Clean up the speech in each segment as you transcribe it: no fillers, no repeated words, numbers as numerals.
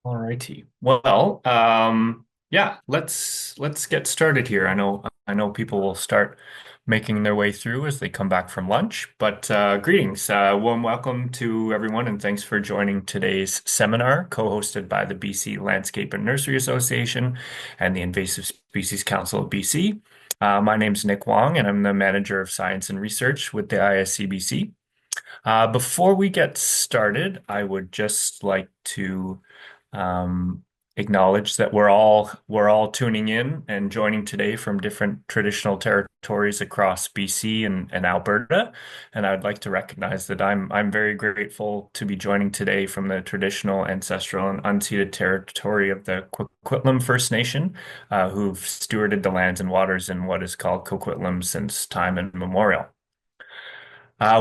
All righty. Well, yeah, let's get started here. I know people will start making their way through as they come back from lunch, but greetings, warm welcome to everyone, and thanks for joining today's seminar, co-hosted by the BC Landscape and Nursery Association and the Invasive Species Council of BC. My name's Nick Wong, and I'm the Manager of Science and Research with the ISCBC. Before we get started, I would just like to um, acknowledge that we're all tuning in and joining today from different traditional territories across BC and Alberta. And I'd like to recognize that I'm very grateful to be joining today from the traditional, ancestral, and unceded territory of the Coquitlam First Nation, who've stewarded the lands and waters in what is called Coquitlam since time immemorial.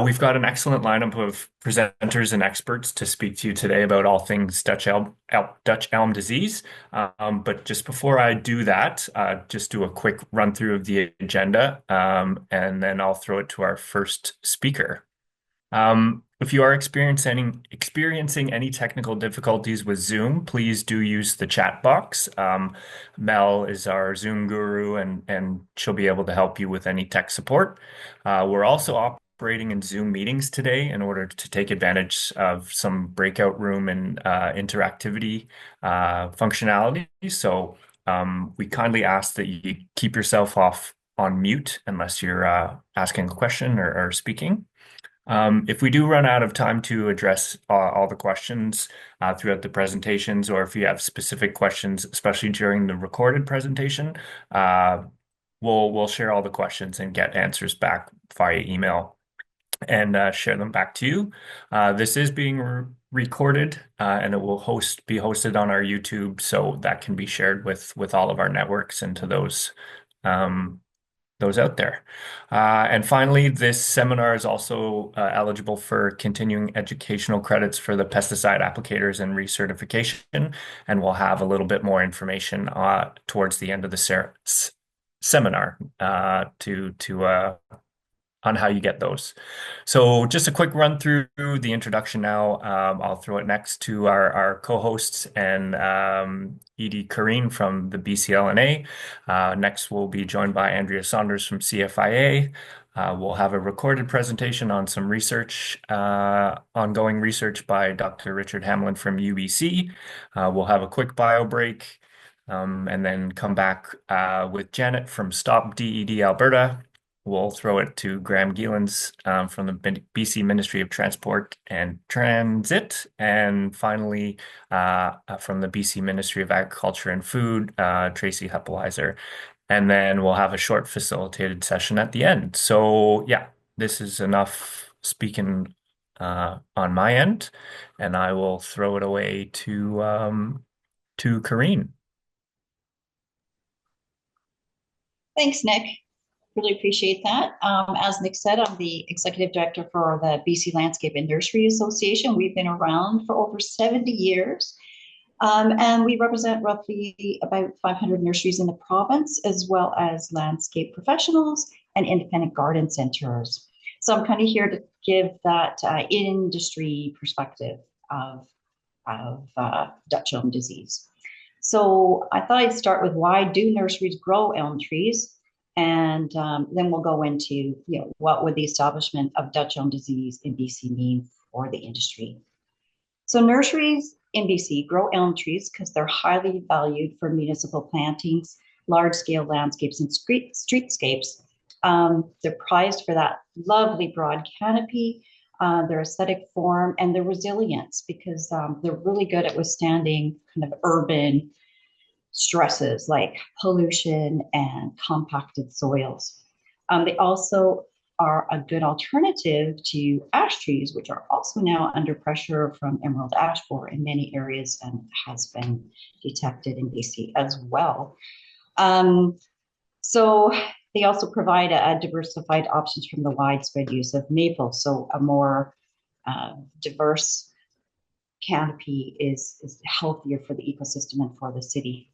We've got an excellent lineup of presenters and experts to speak to you today about all things Dutch elm disease. But just before I do that, just do a quick run through of the agenda, and then I'll throw it to our first speaker. If you are experiencing any technical difficulties with Zoom, please do use the chat box. Mel is our Zoom guru, and she'll be able to help you with any tech support. We're also operating in Zoom meetings today in order to take advantage of some breakout room and interactivity functionality. So we kindly ask that you keep yourself off on mute unless you're asking a question or speaking. If we do run out of time to address all the questions throughout the presentations, or if you have specific questions, especially during the recorded presentation, we'll share all the questions and get answers back via email and share them back to you. This is being recorded, and it will be hosted on our YouTube, so that can be shared with all of our networks and to those out there. And finally, this seminar is also eligible for continuing educational credits for the pesticide applicators and recertification, and we'll have a little bit more information towards the end of the seminar on how you get those. So just a quick run through the introduction now. I'll throw it next to our co-hosts and Edie Kareen from the BCLNA. Next, we'll be joined by Andrea Saunders from CFIA. We'll have a recorded presentation on some ongoing research by Dr. Richard Hamlin from UBC. We'll have a quick bio break, and then come back with Janet from Stop DED Alberta. We'll throw it to Graham Gielens from the BC Ministry of Transport and Transit. And finally, from the BC Ministry of Agriculture and Food, Tracy Heppelizer. And then we'll have a short facilitated session at the end. So yeah, this is enough speaking on my end, and I will throw it away to Kareen. Thanks, Nick. Really appreciate that. As Nick said, I'm the executive director for the BC Landscape and Nursery Association. We've been around for over 70 years, and we represent roughly about 500 nurseries in the province, as well as landscape professionals and independent garden centers. So I'm kind of here to give that industry perspective of Dutch elm disease. So I thought I'd start with, why do nurseries grow elm trees? And then we'll go into, what would the establishment of Dutch elm disease in BC mean for the industry? So nurseries in BC grow elm trees because they're highly valued for municipal plantings, large-scale landscapes, and streetscapes. They're prized for that lovely broad canopy, their aesthetic form, and their resilience, because they're really good at withstanding kind of urban stresses like pollution and compacted soils. They also are a good alternative to ash trees, which are also now under pressure from emerald ash borer in many areas and has been detected in BC as well. So they also provide a diversified options from the widespread use of maple. So a more diverse canopy is healthier for the ecosystem and for the city.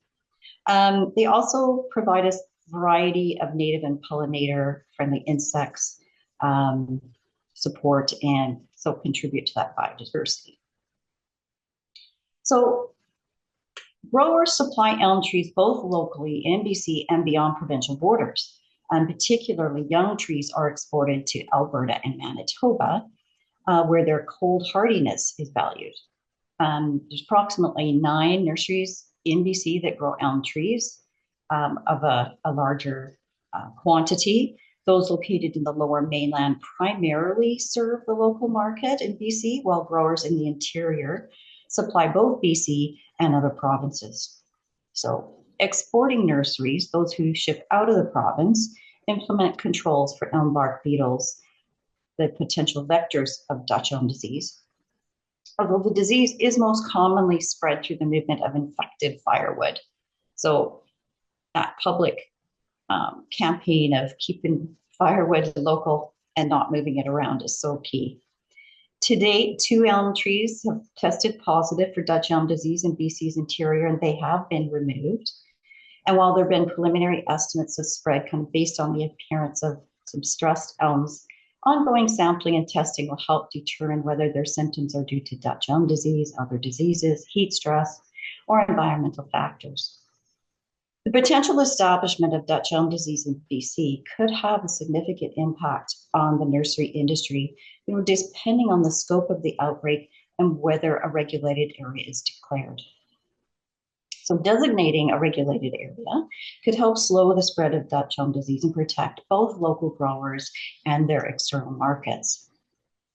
They also provide us a variety of native and pollinator-friendly insects, support, and so contribute to that biodiversity. So Growers supply elm trees both locally in BC and beyond provincial borders. And particularly young trees are exported to Alberta and Manitoba, where their cold hardiness is valued. There's approximately 9 nurseries in BC that grow elm trees of a larger quantity. Those located in the lower mainland primarily serve the local market in BC, while growers in the interior supply both BC and other provinces. So, exporting nurseries, those who ship out of the province, implement controls for elm bark beetles, the potential vectors of Dutch elm disease, although the disease is most commonly spread through the movement of infected firewood. So that public campaign of keeping firewood local and not moving it around is so key. To date, 2 elm trees have tested positive for Dutch elm disease in BC's interior, and they have been removed. And while there have been preliminary estimates of spread kind of based on the appearance of some stressed elms, ongoing sampling and testing will help determine whether their symptoms are due to Dutch elm disease, other diseases, heat stress, or environmental factors. The potential establishment of Dutch elm disease in BC could have a significant impact on the nursery industry, depending on the scope of the outbreak and whether a regulated area is declared. So designating a regulated area could help slow the spread of Dutch elm disease and protect both local growers and their external markets.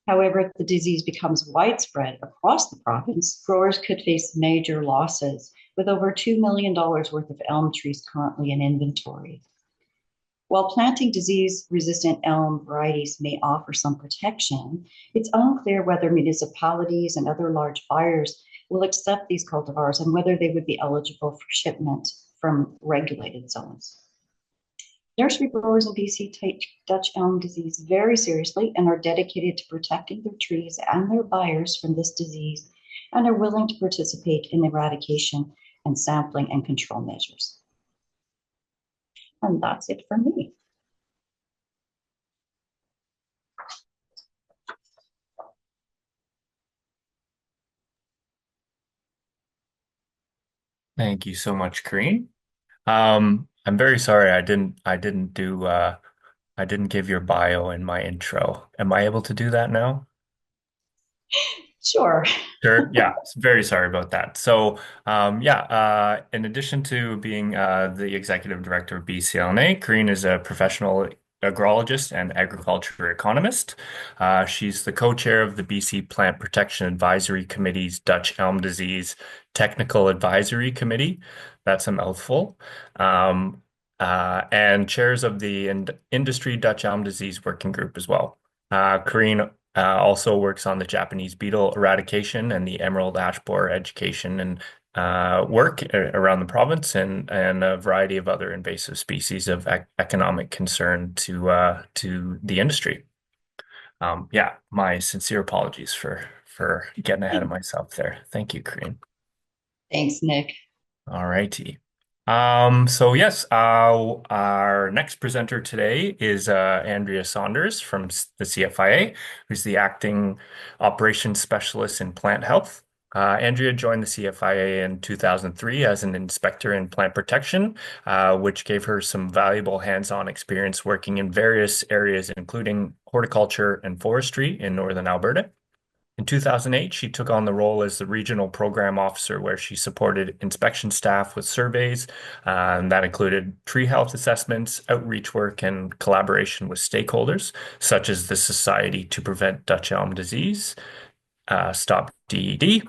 However, if the disease becomes widespread across the province, growers could face major losses with over $2 million worth of elm trees currently in inventory. While planting disease-resistant elm varieties may offer some protection, it's unclear whether municipalities and other large buyers will accept these cultivars and whether they would be eligible for shipment from regulated zones. Nursery growers in BC take Dutch elm disease very seriously and are dedicated to protecting their trees and their buyers from this disease and are willing to participate in eradication and sampling and control measures. And that's it for me. Thank you so much, Kareen. I'm very sorry I didn't give your bio in my intro. Am I able to do that now? Sure. Sure. Yeah, very sorry about that. So, in addition to being the executive director of BCLNA, Kareen is a professional agrologist and agriculture economist. She's the co-chair of the BC Plant Protection Advisory Committee's Dutch Elm Disease Technical Advisory Committee. That's a mouthful. And chairs of the Industry Dutch Elm Disease Working Group as well. Kareen also works on the Japanese beetle eradication and the emerald ash borer education and work around the province and a variety of other invasive species of economic concern to the industry. My sincere apologies for getting ahead of myself there. Thank you, Kareen. Thanks, Nick. All righty. So yes, our next presenter today is Andrea Saunders from the CFIA, who's the acting operations specialist in plant health. Andrea joined the CFIA in 2003 as an inspector in plant protection, which gave her some valuable hands-on experience working in various areas, including horticulture and forestry in northern Alberta. In 2008, she took on the role as the regional program officer, where she supported inspection staff with surveys, and that included tree health assessments, outreach work, and collaboration with stakeholders, such as the Society to Prevent Dutch Elm Disease, Stop DED,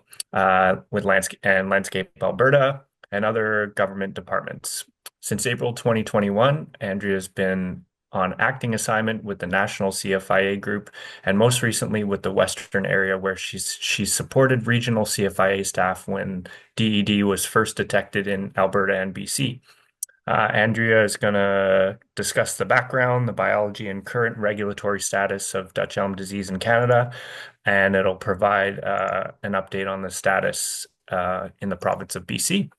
with Landscape Alberta, and other government departments. Since April 2021, Andrea's been on acting assignment with the National CFIA Group, and most recently with the Western area, where she's supported regional CFIA staff when DED was first detected in Alberta and BC. Andrea is going to discuss the background, the biology, and current regulatory status of Dutch elm disease in Canada, and it'll provide an update on the status in the province of BC.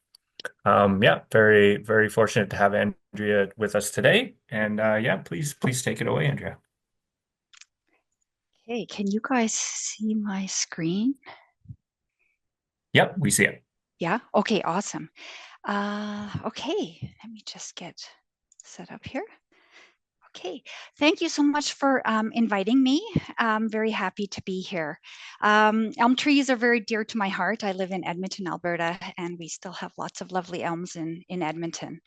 Very, very fortunate to have Andrea with us today. And please take it away, Andrea. Okay, can you guys see my screen? Yep, we see it. Yeah. Okay. Awesome. Okay. Let me just get set up here. Okay, thank you so much for inviting me. I'm very happy to be here. Elm trees are very dear to my heart. I live in Edmonton, Alberta, and we still have lots of lovely elms in Edmonton.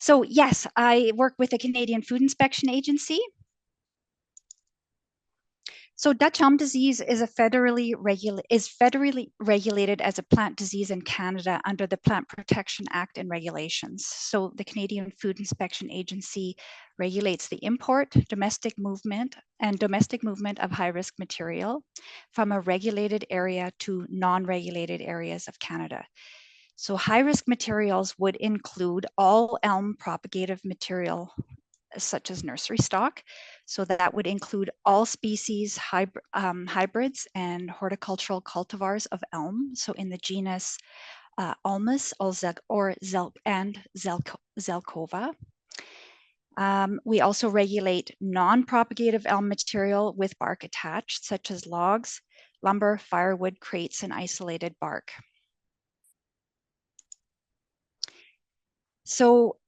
So yes, I work with the Canadian Food Inspection Agency. So Dutch elm disease is federally regulated as a plant disease in Canada under the Plant Protection Act and regulations. So the Canadian Food Inspection Agency regulates the import, domestic movement of high-risk material from a regulated area to non-regulated areas of Canada. So high-risk materials would include all elm propagative material such as nursery stock. So that would include all species, hybrids, and horticultural cultivars of elm. So in the genus Ulmus and Zelkova. We also regulate non-propagative elm material with bark attached, such as logs, lumber, firewood, crates, and isolated bark. So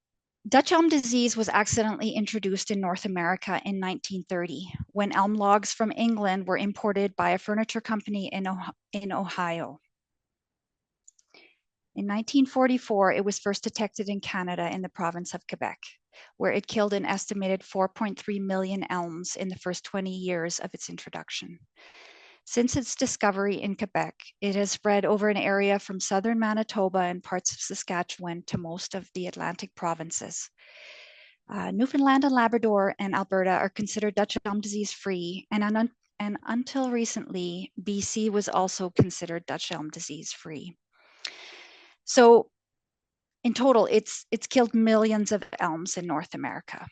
Dutch elm disease was accidentally introduced in North America in 1930 when elm logs from England were imported by a furniture company in Ohio. In 1944, it was first detected in Canada in the province of Quebec, where it killed an estimated 4.3 million elms in the first 20 years of its introduction. Since its discovery in Quebec, it has spread over an area from southern Manitoba and parts of Saskatchewan to most of the Atlantic provinces. Newfoundland and Labrador and Alberta are considered Dutch elm disease free, and until recently, BC was also considered Dutch elm disease free. So in total, it's killed millions of elms in North America.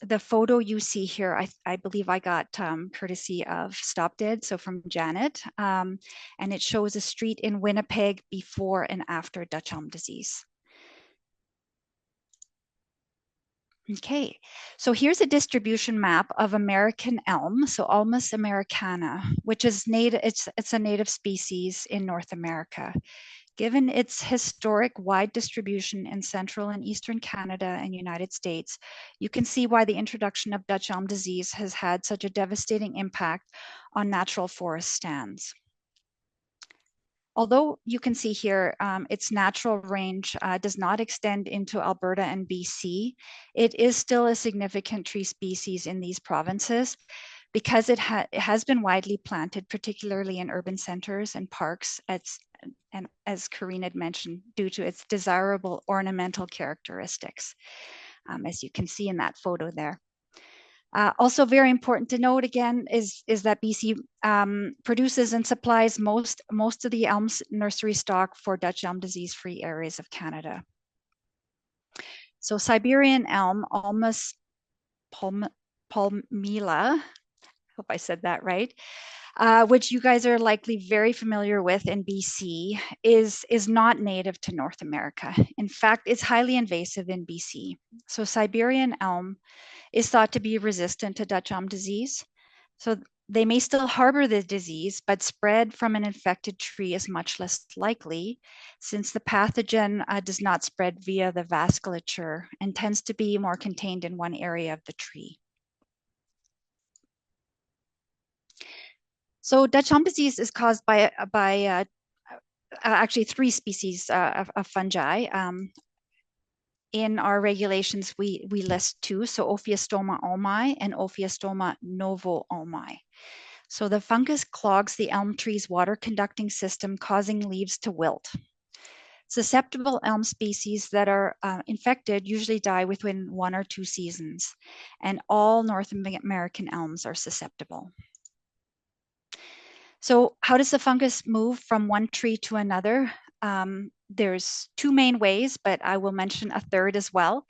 The photo you see here, I believe I got courtesy of Stop Dead, so from Janet, and it shows a street in Winnipeg before and after Dutch elm disease. Okay, so here's a distribution map of American elm, so Ulmus americana, which is native. It's a native species in North America. Given its historic wide distribution in central and eastern Canada and United States, you can see why the introduction of Dutch elm disease has had such a devastating impact on natural forest stands. Although you can see here, its natural range does not extend into Alberta and BC, it is still a significant tree species in these provinces because it has been widely planted, particularly in urban centers and parks, and as Karina had mentioned, due to its desirable ornamental characteristics, as you can see in that photo there. Also very important to note again is that BC produces and supplies most of the elm nursery stock for Dutch elm disease-free areas of Canada. So Siberian elm, Ulmus palmila, hope I said that right, which you guys are likely very familiar with in BC, is not native to North America. In fact, it's highly invasive in BC. So Siberian elm is thought to be resistant to Dutch elm disease. So they may still harbor the disease, but spread from an infected tree is much less likely since the pathogen does not spread via the vasculature and tends to be more contained in one area of the tree. So Dutch elm disease is caused by actually 3 species of fungi. In our regulations, we list 2, so Ophiostoma ulmi and Ophiostoma novo-ulmi. So the fungus clogs the elm tree's water conducting system, causing leaves to wilt. Susceptible elm species that are infected usually die within 1 or 2 seasons, and all North American elms are susceptible. So how does the fungus move from one tree to another? There's 2 main ways, but I will mention a third as well.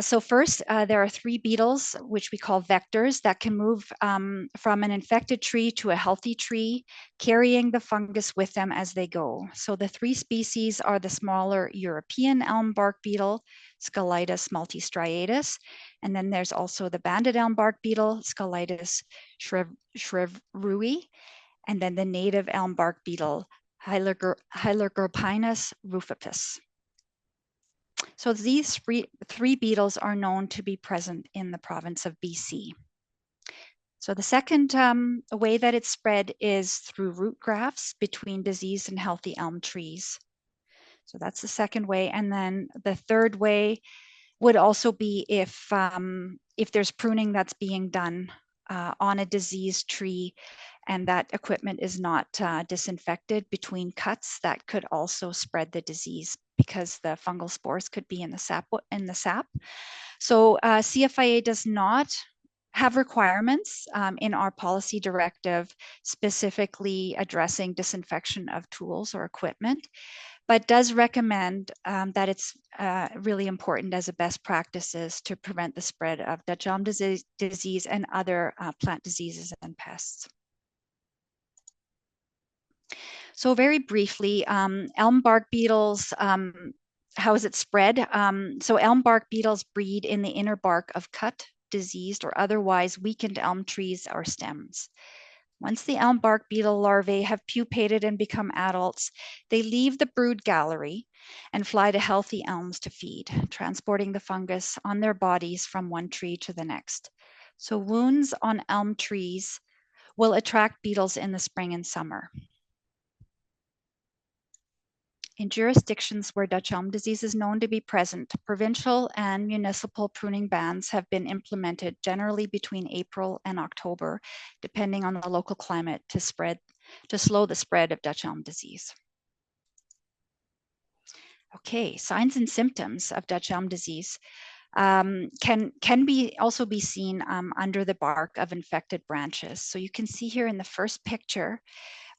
So first, there are 3 beetles, which we call vectors, that can move from an infected tree to a healthy tree, carrying the fungus with them as they go. So the 3 species are the smaller European elm bark beetle, Sculitis multistriatus, and then there's also the banded elm bark beetle, Sculitis shrevrui, and then the native elm bark beetle, Hylargorpinus rufipus. So these three beetles are known to be present in the province of BC. So the second way that it's spread is through root grafts between diseased and healthy elm trees. So that's the second way. And then the third way would also be if there's pruning that's being done on a diseased tree and that equipment is not disinfected between cuts, that could also spread the disease because the fungal spores could be in the sap. So CFIA does not have requirements in our policy directive specifically addressing disinfection of tools or equipment, but does recommend that it's really important as a best practices to prevent the spread of Dutch elm disease and other plant diseases and pests. So very briefly, elm bark beetles, how is it spread? So elm bark beetles breed in the inner bark of cut, diseased, or otherwise weakened elm trees or stems. Once the elm bark beetle larvae have pupated and become adults, they leave the brood gallery and fly to healthy elms to feed, transporting the fungus on their bodies from one tree to the next. So wounds on elm trees will attract beetles in the spring and summer. In jurisdictions where Dutch elm disease is known to be present, provincial and municipal pruning bans have been implemented generally between April and October, depending on the local climate to slow the spread of Dutch elm disease. Okay, signs and symptoms of Dutch elm disease can also be seen under the bark of infected branches. So you can see here in the first picture,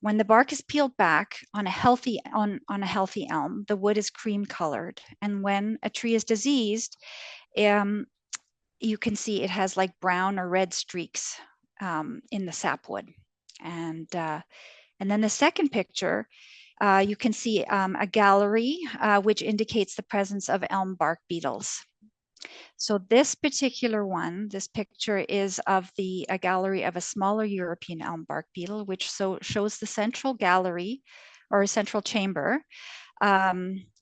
when the bark is peeled back on a healthy elm, the wood is cream colored. And when a tree is diseased, you can see it has like brown or red streaks in the sapwood. And then the second picture, you can see a gallery, which indicates the presence of elm bark beetles. So this particular one, this picture is of a gallery of a smaller European elm bark beetle, which shows the central gallery or central chamber,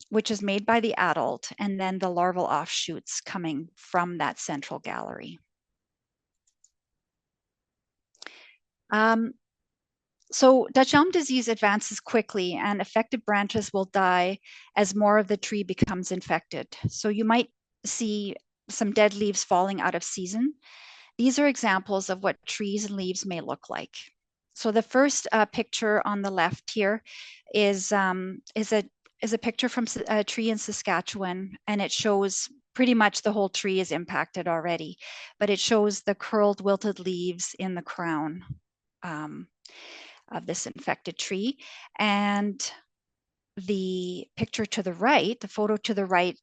which is made by the adult, and then the larval offshoots coming from that central gallery. So Dutch elm disease advances quickly and affected branches will die as more of the tree becomes infected. So you might see some dead leaves falling out of season. These are examples of what trees and leaves may look like. So the first picture on the left here is a picture from a tree in Saskatchewan, and it shows pretty much the whole tree is impacted already, but it shows the curled wilted leaves in the crown of this infected tree. And the picture to the right, the photo to the right,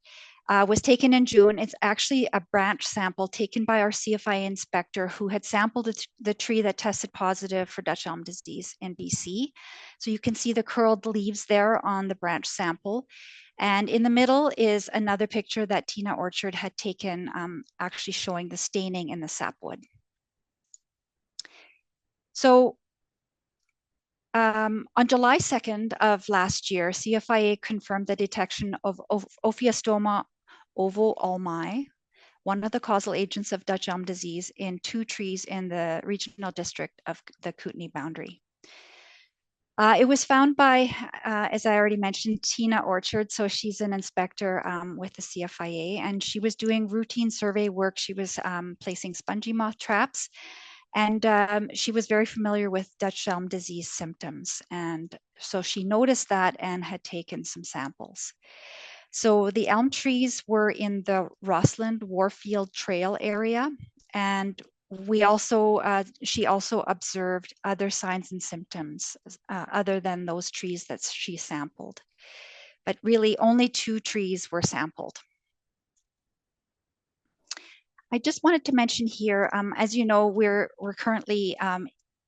was taken in June. It's actually a branch sample taken by our CFIA inspector who had sampled the tree that tested positive for Dutch elm disease in BC. So you can see the curled leaves there on the branch sample. And in the middle is another picture that Tina Orchard had taken, actually showing the staining in the sapwood. So on July 2nd of last year, CFIA confirmed the detection of Ophiostoma novo-ulmi, one of the causal agents of Dutch elm disease, in 2 trees in the regional district of the Kootenay Boundary. It was found by, as I already mentioned, Tina Orchard. So she's an inspector with the CFIA, and she was doing routine survey work. She was placing spongy moth traps, and she was very familiar with Dutch elm disease symptoms. And so she noticed that and had taken some samples. So the elm trees were in the Rossland Warfield Trail area, and we also she also observed other signs and symptoms other than those trees that she sampled. But really, only 2 trees were sampled. I just wanted to mention here, as you know, we're currently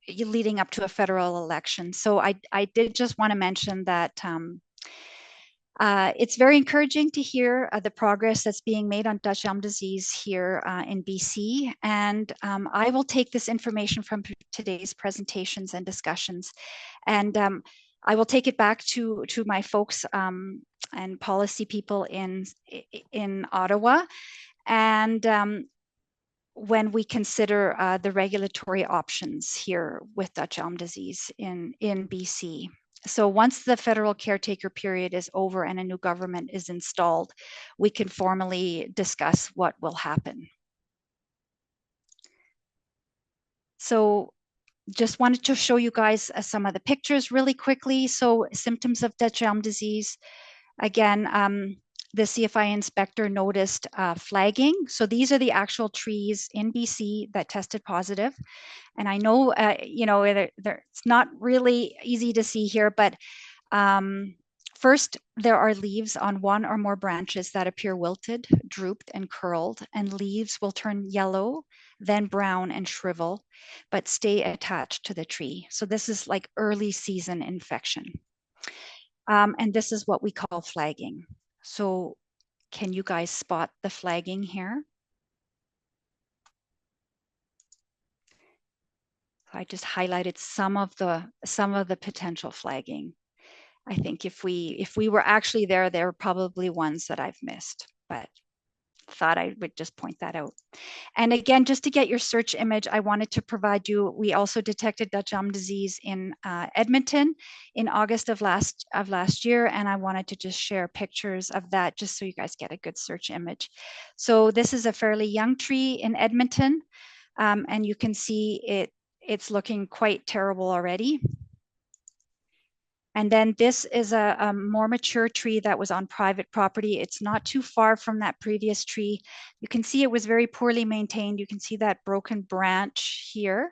leading up to a federal election. So I did just want to mention that it's very encouraging to hear the progress that's being made on Dutch elm disease here in BC. And I will take this information from today's presentations and discussions and I will take it back to my folks and policy people in Ottawa, and when we consider the regulatory options here with Dutch elm disease in BC. So once the federal caretaker period is over and a new government is installed, we can formally discuss what will happen. So just wanted to show you guys some of the pictures really quickly. So symptoms of Dutch elm disease, again, the CFIA inspector noticed flagging. So these are the actual trees in BC that tested positive. And I know, you know, it's not really easy to see here, but first, there are leaves on one or more branches that appear wilted, drooped, and curled, and leaves will turn yellow, then brown and shrivel, but stay attached to the tree. So this is like early season infection. And this is what we call flagging. So can you guys spot the flagging here? I just highlighted some of the potential flagging. I think if we were actually there, there are probably ones that I've missed, but thought I would just point that out. And again, just to get your search image, I wanted to provide you, we also detected Dutch elm disease in Edmonton in August of last year. And I wanted to just share pictures of that just so you guys get a good search image. So this is a fairly young tree in Edmonton. And you can see it's looking quite terrible already. And then this is a more mature tree that was on private property. It's not too far from that previous tree. You can see it was very poorly maintained. You can see that broken branch here.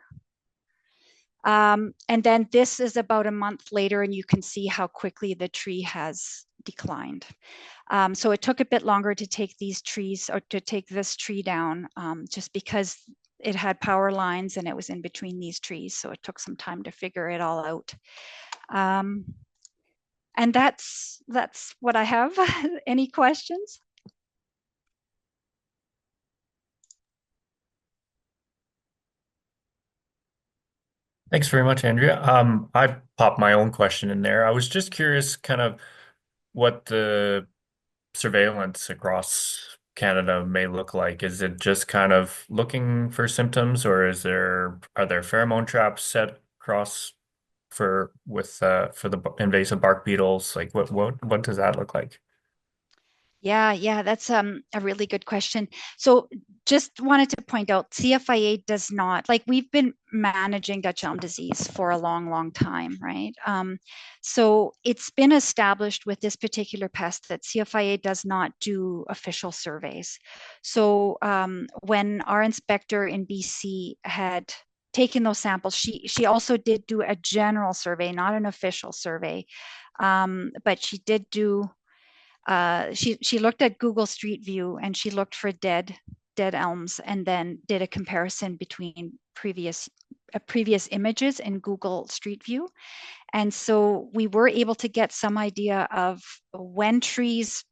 And then this is about a month later, and you can see how quickly the tree has declined. So it took a bit longer to take these trees or to take this tree down just because it had power lines and it was in between these trees. So it took some time to figure it all out. And that's what I have. Any questions? Thanks very much, Andrea. I popped my own question in there. I was just curious kind of what the surveillance across Canada may look like. Is it just kind of looking for symptoms, or are there pheromone traps set across for the invasive bark beetles? Like what does that look like? Yeah, that's a really good question. So just wanted to point out, CFIA does not, like we've been managing Dutch elm disease for a long time, right? So it's been established with this particular pest that CFIA does not do official surveys. So when our inspector in BC had taken those samples, she also did do a general survey, not an official survey, but she did do she looked at Google Street View and she looked for dead elms and then did a comparison between previous images in Google Street View. And so we were able to get some idea of when trees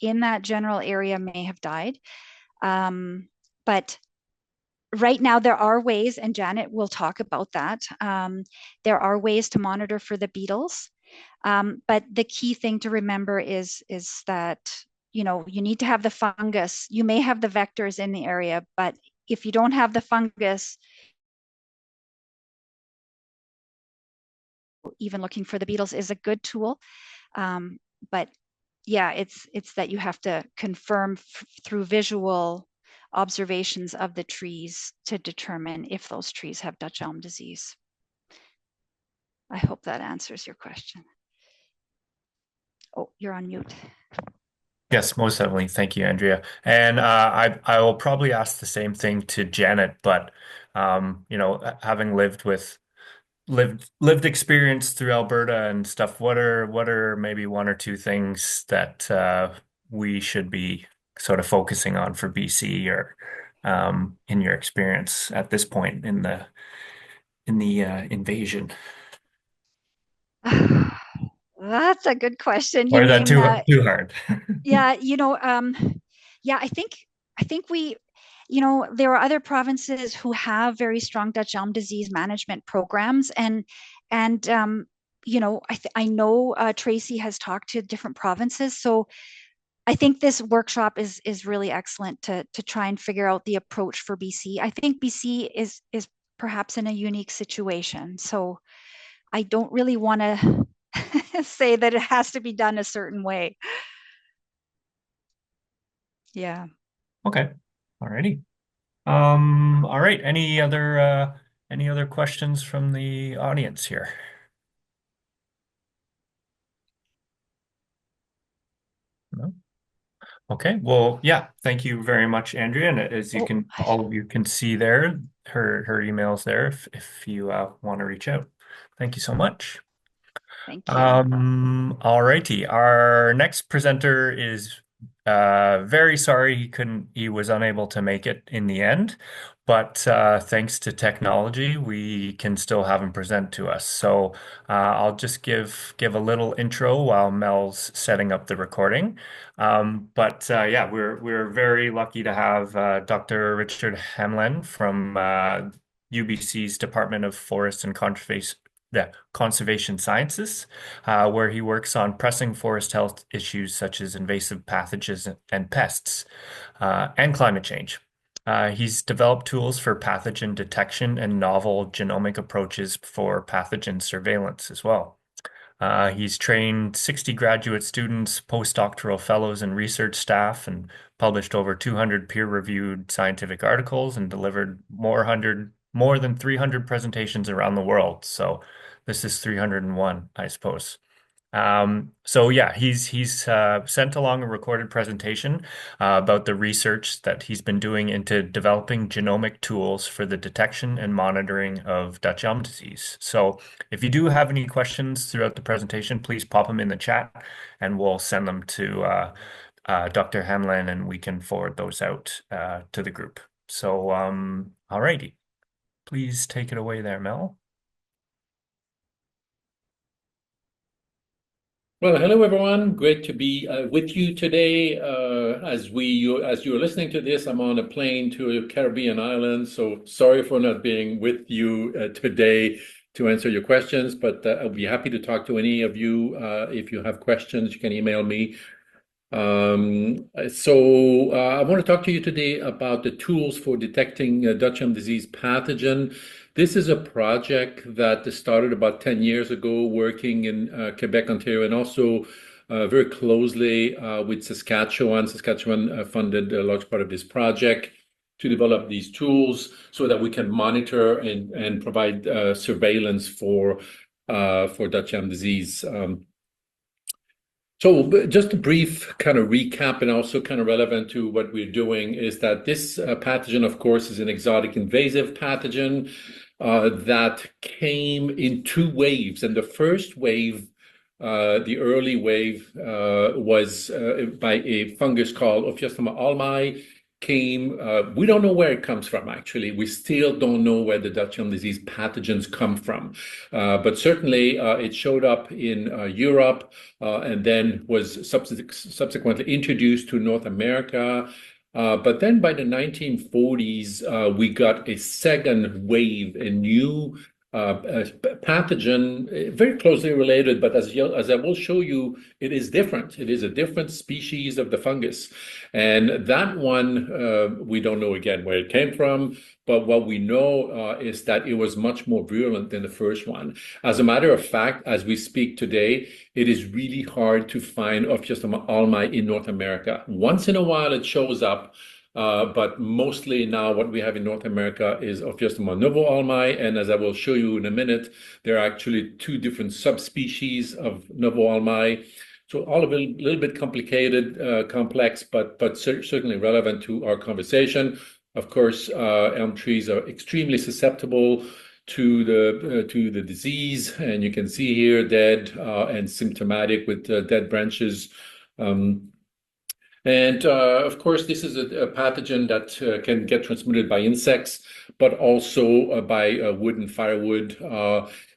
in that general area may have died. But right now there are ways, and Janet will talk about that. There are ways to monitor for the beetles. But the key thing to remember is that, you know, you need to have the fungus. You may have the vectors in the area, but if you don't have the fungus, even looking for the beetles is a good tool. But yeah, it's that you have to confirm through visual observations of the trees to determine if those trees have Dutch elm disease. I hope that answers your question. Oh, you're on mute. Yes, most definitely. Thank you, Andrea. And I will probably ask the same thing to Janet, but you know, having lived experience through Alberta and stuff, what are maybe one or two things that we should be sort of focusing on for BC or in your experience at this point in the invasion? That's a good question. Or You is that mean, too hard? yeah, you know, yeah, I think we, you know, there are other provinces who have very strong Dutch elm disease management programs, and I know Tracy has talked to different provinces, so I think this workshop is really excellent to try and figure out the approach for BC. I think BC is perhaps in a unique situation, so I don't really want to say that it has to be done a certain way. Yeah. Okay. Alrighty. All right. Any other questions from the audience here? No? Okay. Well, yeah, thank you very much, Andrea. And as you Oh, can, all of you can see there, her email's there if you want to reach out. Thank you so much. thank you. All righty. Our next presenter is very sorry he was unable to make it in the end, but thanks to technology, we can still have him present to us. So I'll just give a little intro while Mel's setting up the recording. But yeah, we're very lucky to have Dr. Richard Hamlin from UBC's Department of Forest and Conservation Sciences, where he works on pressing forest health issues such as invasive pathogens and pests, and climate change. He's developed tools for pathogen detection and novel genomic approaches for pathogen surveillance as well. He's trained 60 graduate students, postdoctoral fellows, and research staff, and published over 200 peer-reviewed scientific articles and delivered more than 300 presentations around the world. So this is 301, I suppose. So yeah, he's sent along a recorded presentation about the research that he's been doing into developing genomic tools for the detection and monitoring of Dutch elm disease. So if you do have any questions throughout the presentation, please pop them in the chat and we'll send them to Dr. Hamlin and we can forward those out to the group. So all righty, please take it away there, Mel. Well, hello everyone. Great to be with you today. As you're listening to this, I'm on a plane to a Caribbean island, so sorry for not being with you today to answer your questions, but I'll be happy to talk to any of you. If you have questions, you can email me. I want to talk to you today about the tools for detecting Dutch elm disease pathogen. This is a project that started about 10 years ago, working in Quebec, Ontario, and also very closely with Saskatchewan. Saskatchewan funded a large part of this project to develop these tools so that we can monitor and provide surveillance for Dutch elm disease. So just a brief kind of recap and also kind of relevant to what we're doing is that this pathogen, of course, is an exotic invasive pathogen that came in two waves. And the first wave, the early wave, was by a fungus called Ophiostoma almi. We don't know where it comes from, actually. We still don't know where the Dutch elm disease pathogens come from. But certainly it showed up in Europe and then was subsequently introduced to North America. But then by the 1940s, we got a second wave, a new pathogen, very closely related, but as I will show you, it is different. It is a different species of the fungus. And that one, we don't know again where it came from, but what we know is that it was much more virulent than the first one. As a matter of fact, as we speak today, it is really hard to find Ophiostoma almi in North America. Once in a while, it shows up. But mostly now what we have in North America is Ophiostoma novo-ulmi, and as I will show you in a minute, there are actually two different subspecies of novo-ulmi. So all of it a little bit complicated, complex, but certainly relevant to our conversation. Of course, elm trees are extremely susceptible to the disease, and you can see here dead and symptomatic with dead branches. And of course, this is a pathogen that can get transmitted by insects, but also by wood and firewood.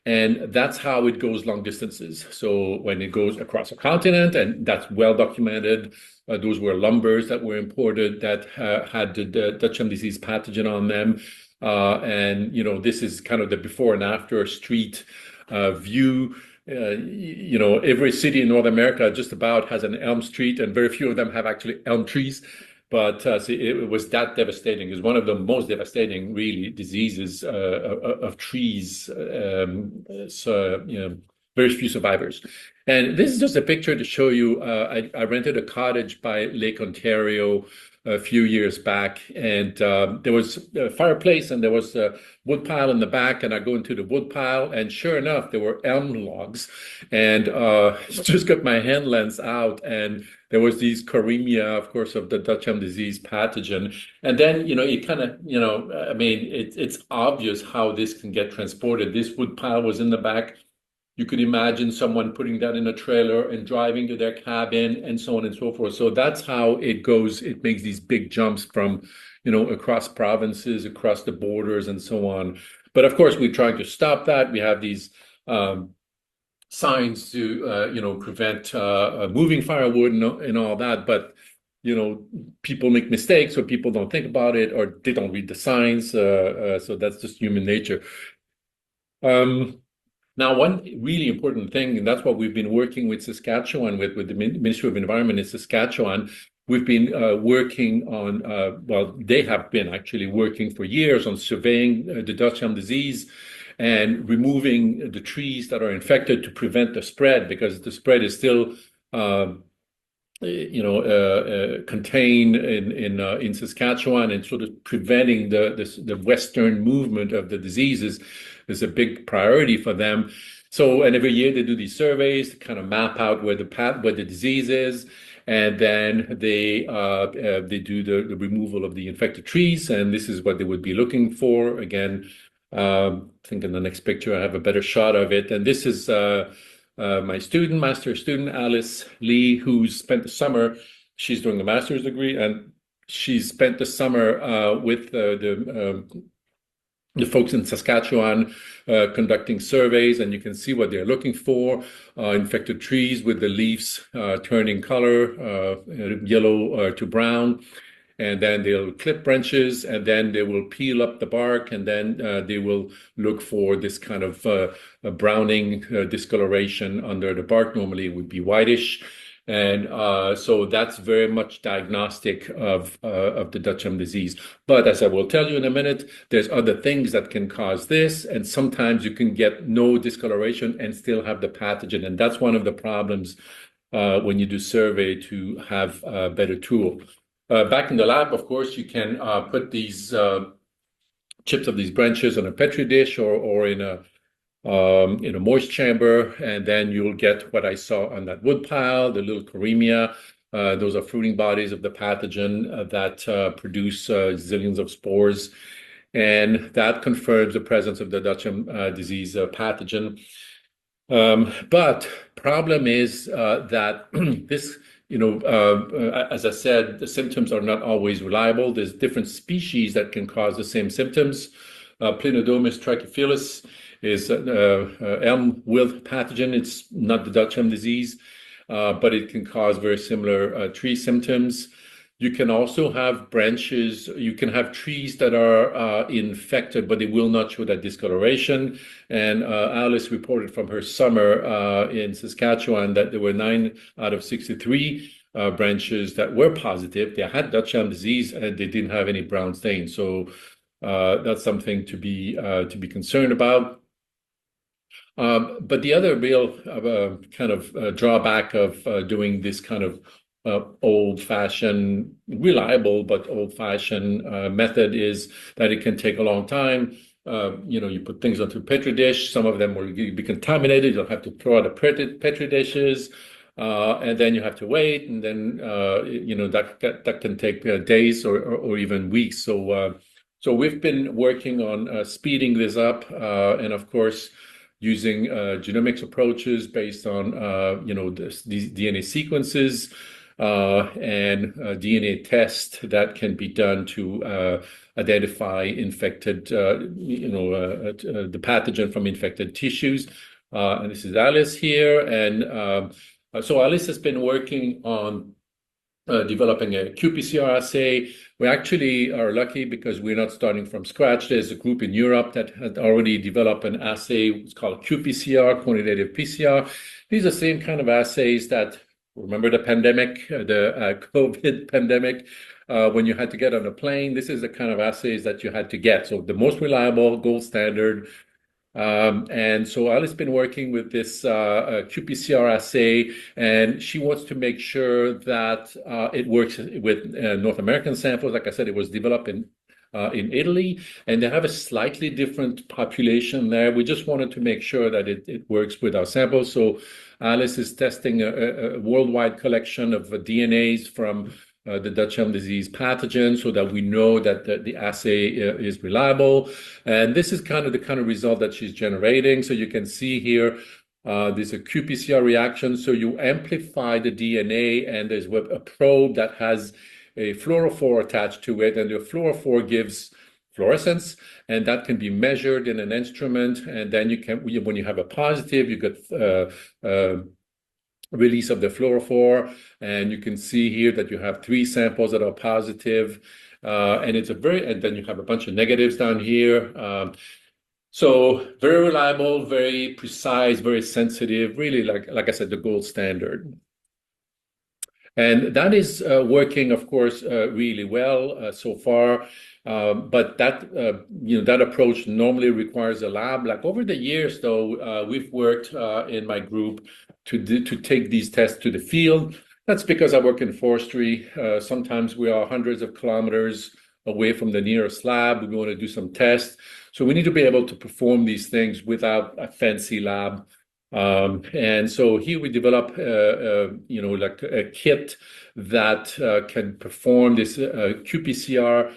And that's how it goes long distances. So when it goes across a continent, and that's well documented, those were lumbers that were imported that had the Dutch elm disease pathogen on them. And, this is kind of the before and after street view. every city in North America just about has an elm street, and very few of them have actually elm trees. But so it was that devastating. It was one of the most devastating, really, diseases of trees. Very few survivors. And this is just a picture to show you. I rented a cottage by Lake Ontario a few years back, and there was a fireplace and there was a wood pile in the back, and I go into the wood pile, and sure enough, there were elm logs, and just got my hand lens out, and there was these coremia, of course, of the Dutch Elm Disease pathogen. And then, it kind of, I mean, it's obvious how this can get transported. This wood pile was in the back. You could imagine someone putting that in a trailer and driving to their cabin and so on and so forth. So that's how it goes. It makes these big jumps from, across provinces, across the borders and so on. But of course, we're trying to stop that. We have these signs to, prevent moving firewood and all that. But, people make mistakes, or people don't think about it, or they don't read the signs. So that's just human nature. Now, one really important thing, and that's what we've been working with Saskatchewan, with the Ministry of Environment in Saskatchewan, we've been working on, they have been actually working for years on surveying the Dutch elm disease and removing the trees that are infected to prevent the spread, because the spread is still contained in Saskatchewan, and sort of preventing the western movement of the diseases is a big priority for them. So, and every year they do these surveys to kind of map out where the disease is, and then they do the removal of the infected trees, and this is what they would be looking for. Again, I think in the next picture I have a better shot of it, and this is my master's student, Alice Lee, who spent the summer, she's doing a master's degree, and she spent the summer with the folks in Saskatchewan conducting surveys, and you can see what they're looking for. Infected trees with the leaves turning color, yellow to brown. And then they'll clip branches, and then they will peel up the bark, and then they will look for this kind of browning discoloration under the bark. Normally it would be whitish. And so that's very much diagnostic of the Dutch elm disease. But as I will tell you in a minute, there's other things that can cause this, and sometimes you can get no discoloration and still have the pathogen. And that's one of the problems when you do survey, to have a better tool. Back in the lab, of course, you can put these chips of these branches on a petri dish or in a moist chamber, and then you'll get what I saw on that wood pile, the little coremia. Those are fruiting bodies of the pathogen that produce zillions of spores, and that confirms the presence of the Dutch elm disease pathogen. But problem is that this, as I said, the symptoms are not always reliable. There's different species that can cause the same symptoms. Planodomus trichophilus is elm wilt pathogen. It's not the Dutch elm disease, but it can cause very similar tree symptoms. You can also have branches, you can have trees that are infected, but they will not show that discoloration. And Alice reported from her summer in Saskatchewan that there were 9 out of 63 branches that were positive. They had Dutch elm disease and they didn't have any brown stain. So that's something to be concerned about. But the other real kind of drawback of doing this kind of old-fashioned, reliable but old-fashioned method is that it can take a long time. You put things onto a petri dish. Some of them will be contaminated. You'll have to throw out the petri dishes, and then you have to wait, and then that can take days or even weeks. So we've been working on speeding this up, and of course, using genomics approaches based on these DNA sequences. And DNA test that can be done to identify infected, the pathogen from infected tissues. And this is Alice here. And so Alice has been working on developing a qPCR assay. We actually are lucky because we're not starting from scratch. There's a group in Europe that had already developed an assay. It's called qPCR, quantitative PCR. These are the same kind of assays that, remember the pandemic, the COVID pandemic, when you had to get on a plane. This is the kind of assays that you had to get. So the most reliable, gold standard. And so Alice has been working with this qPCR assay, and she wants to make sure that it works with North American samples. Like I said, it was developed in Italy, and they have a slightly different population there. We just wanted to make sure that it works with our samples. So Alice is testing a worldwide collection of DNAs from the Dutch Elm Disease pathogen, so that we know that the assay is reliable. And this is kind of the result that she's generating. So you can see here, there's a qPCR reaction. So you amplify the DNA, and there's a probe that has a fluorophore attached to it, and the fluorophore gives fluorescence, and that can be measured in an instrument. And then when you have a positive, you get release of the fluorophore, and you can see here that you have 3 samples that are positive, and then you have a bunch of negatives down here. So very reliable, very precise, very sensitive, really like I said, the gold standard. And that is working, of course, really well so far. But that approach normally requires a lab. Like over the years, though, we've worked in my group to take these tests to the field. That's because I work in forestry. Sometimes we are hundreds of kilometers away from the nearest lab. We want to do some tests. So we need to be able to perform these things without a fancy lab. And so here we develop, like a kit that can perform this qPCR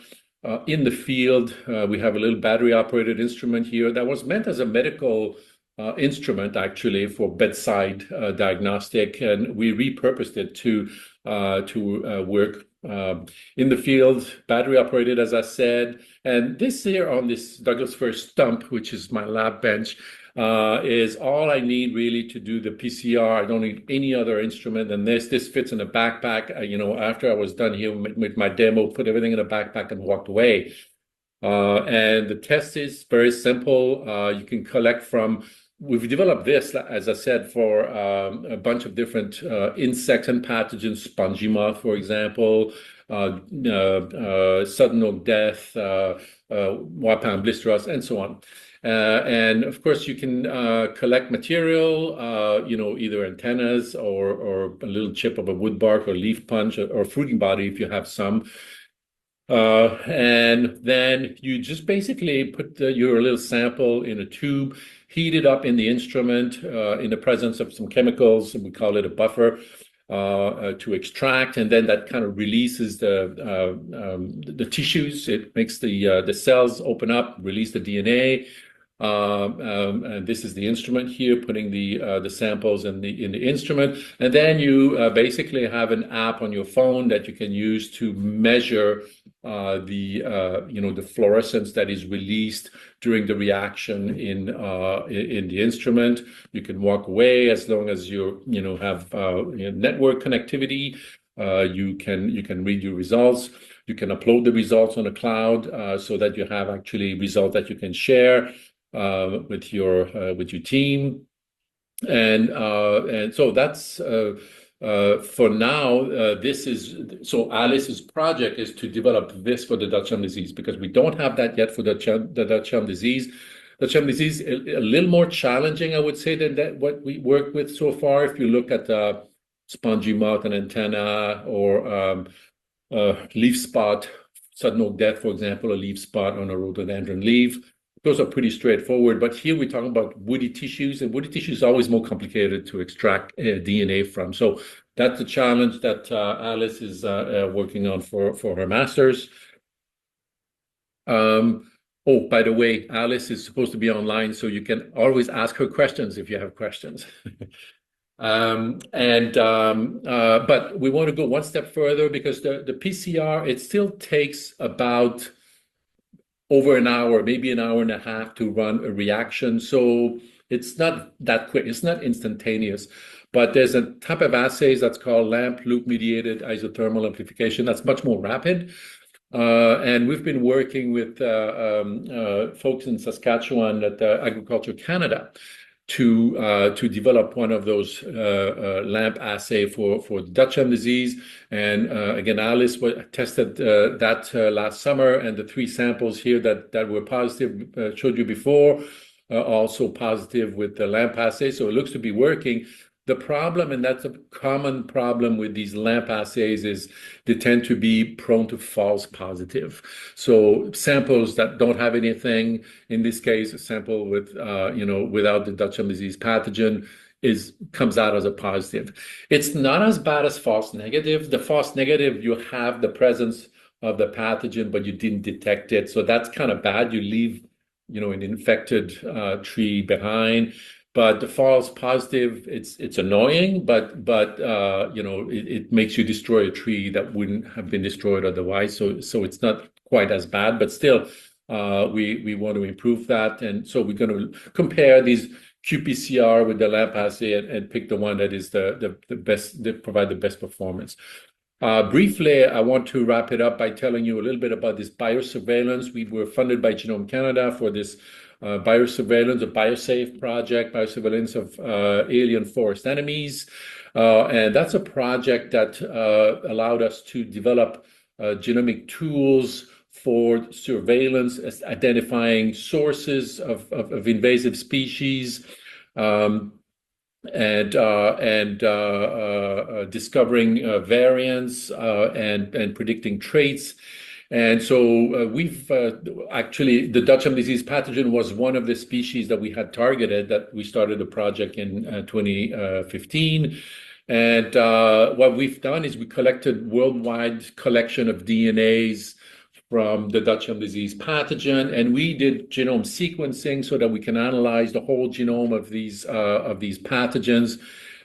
in the field. We have a little battery-operated instrument here that was meant as a medical instrument, actually, for bedside diagnostic, and we repurposed it to work in the field, battery-operated, as I said. And this here on this Douglas fir stump, which is my lab bench, is all I need really to do the PCR. I don't need any other instrument than this. This fits in a backpack. After I was done here with my demo, put everything in a backpack and walked away. And the test is very simple. You can collect from. We've developed this, as I said, for a bunch of different insects and pathogens, spongy moth, for example, sudden oak death, Wapan blister rust, and so on. And of course, you can collect material, either antennas or a little chip of a wood bark or leaf punch or fruiting body if you have some. And then you just basically put your little sample in a tube, heat it up in the instrument in the presence of some chemicals, and we call it a buffer, to extract, and then that kind of releases the tissues. It makes the cells open up, release the DNA. And this is the instrument here, putting the samples in the instrument, and then you basically have an app on your phone that you can use to measure the fluorescence that is released during the reaction in the instrument. You can walk away as long as you have network connectivity. You can read your results. You can upload the results on a cloud so that you have actually results that you can share with your team, and so that's for now. So Alice's project is to develop this for the Dutch Elm Disease, because we don't have that yet for the Dutch Elm Disease. Dutch Elm Disease a little more challenging, I would say, than what we worked with so far. If you look at spongy moth and antenna, or leaf spot, sudden oak death, for example, a leaf spot on a rhododendron leaf. Those are pretty straightforward, but here we're talking about woody tissues, and woody tissue is always more complicated to extract DNA from. So that's a challenge that Alice is working on for her master's. Oh, by the way, Alice is supposed to be online, so you can always ask her questions if you have questions. But we want to go one step further, because the PCR, it still takes about over an hour, maybe an hour and a half to run a reaction. So it's not that quick. It's not instantaneous. But there's a type of assays that's called lamp loop mediated isothermal amplification that's much more rapid. And we've been working with folks in Saskatchewan at Agriculture Canada to develop one of those lamp assay for Dutch Elm disease. And again, Alice tested that last summer, and the 3 samples here that were positive showed you before, also positive with the lamp assay. So it looks to be working. The problem, and that's a common problem with these lamp assays, is they tend to be prone to false positive. So samples that don't have anything, in this case, a sample with, without the Dutch Elm disease pathogen comes out as a positive. It's not as bad as false negative. The false negative, you have the presence of the pathogen, but you didn't detect it. So that's kind of bad. You leave, an infected tree behind. But the false positive, it's annoying, but it makes you destroy a tree that wouldn't have been destroyed otherwise. So it's not quite as bad, but still, we want to improve that, and so we're going to compare these qPCR with the lamp assay and pick the one that is the best, that provide the best performance. Briefly, I want to wrap it up by telling you a little bit about this biosurveillance. We were funded by Genome Canada for this biosurveillance, a BioSafe project, biosurveillance of alien forest enemies. And that's a project that allowed us to develop genomic tools for surveillance, identifying sources of invasive species, and discovering variants and predicting traits. And so we've actually, the Dutch Elm disease pathogen was one of the species that we had targeted, that we started a project in 2015. And what we've done is we collected worldwide collection of DNAs from the Dutch Elm disease pathogen, and we did genome sequencing so that we can analyze the whole genome of these pathogens.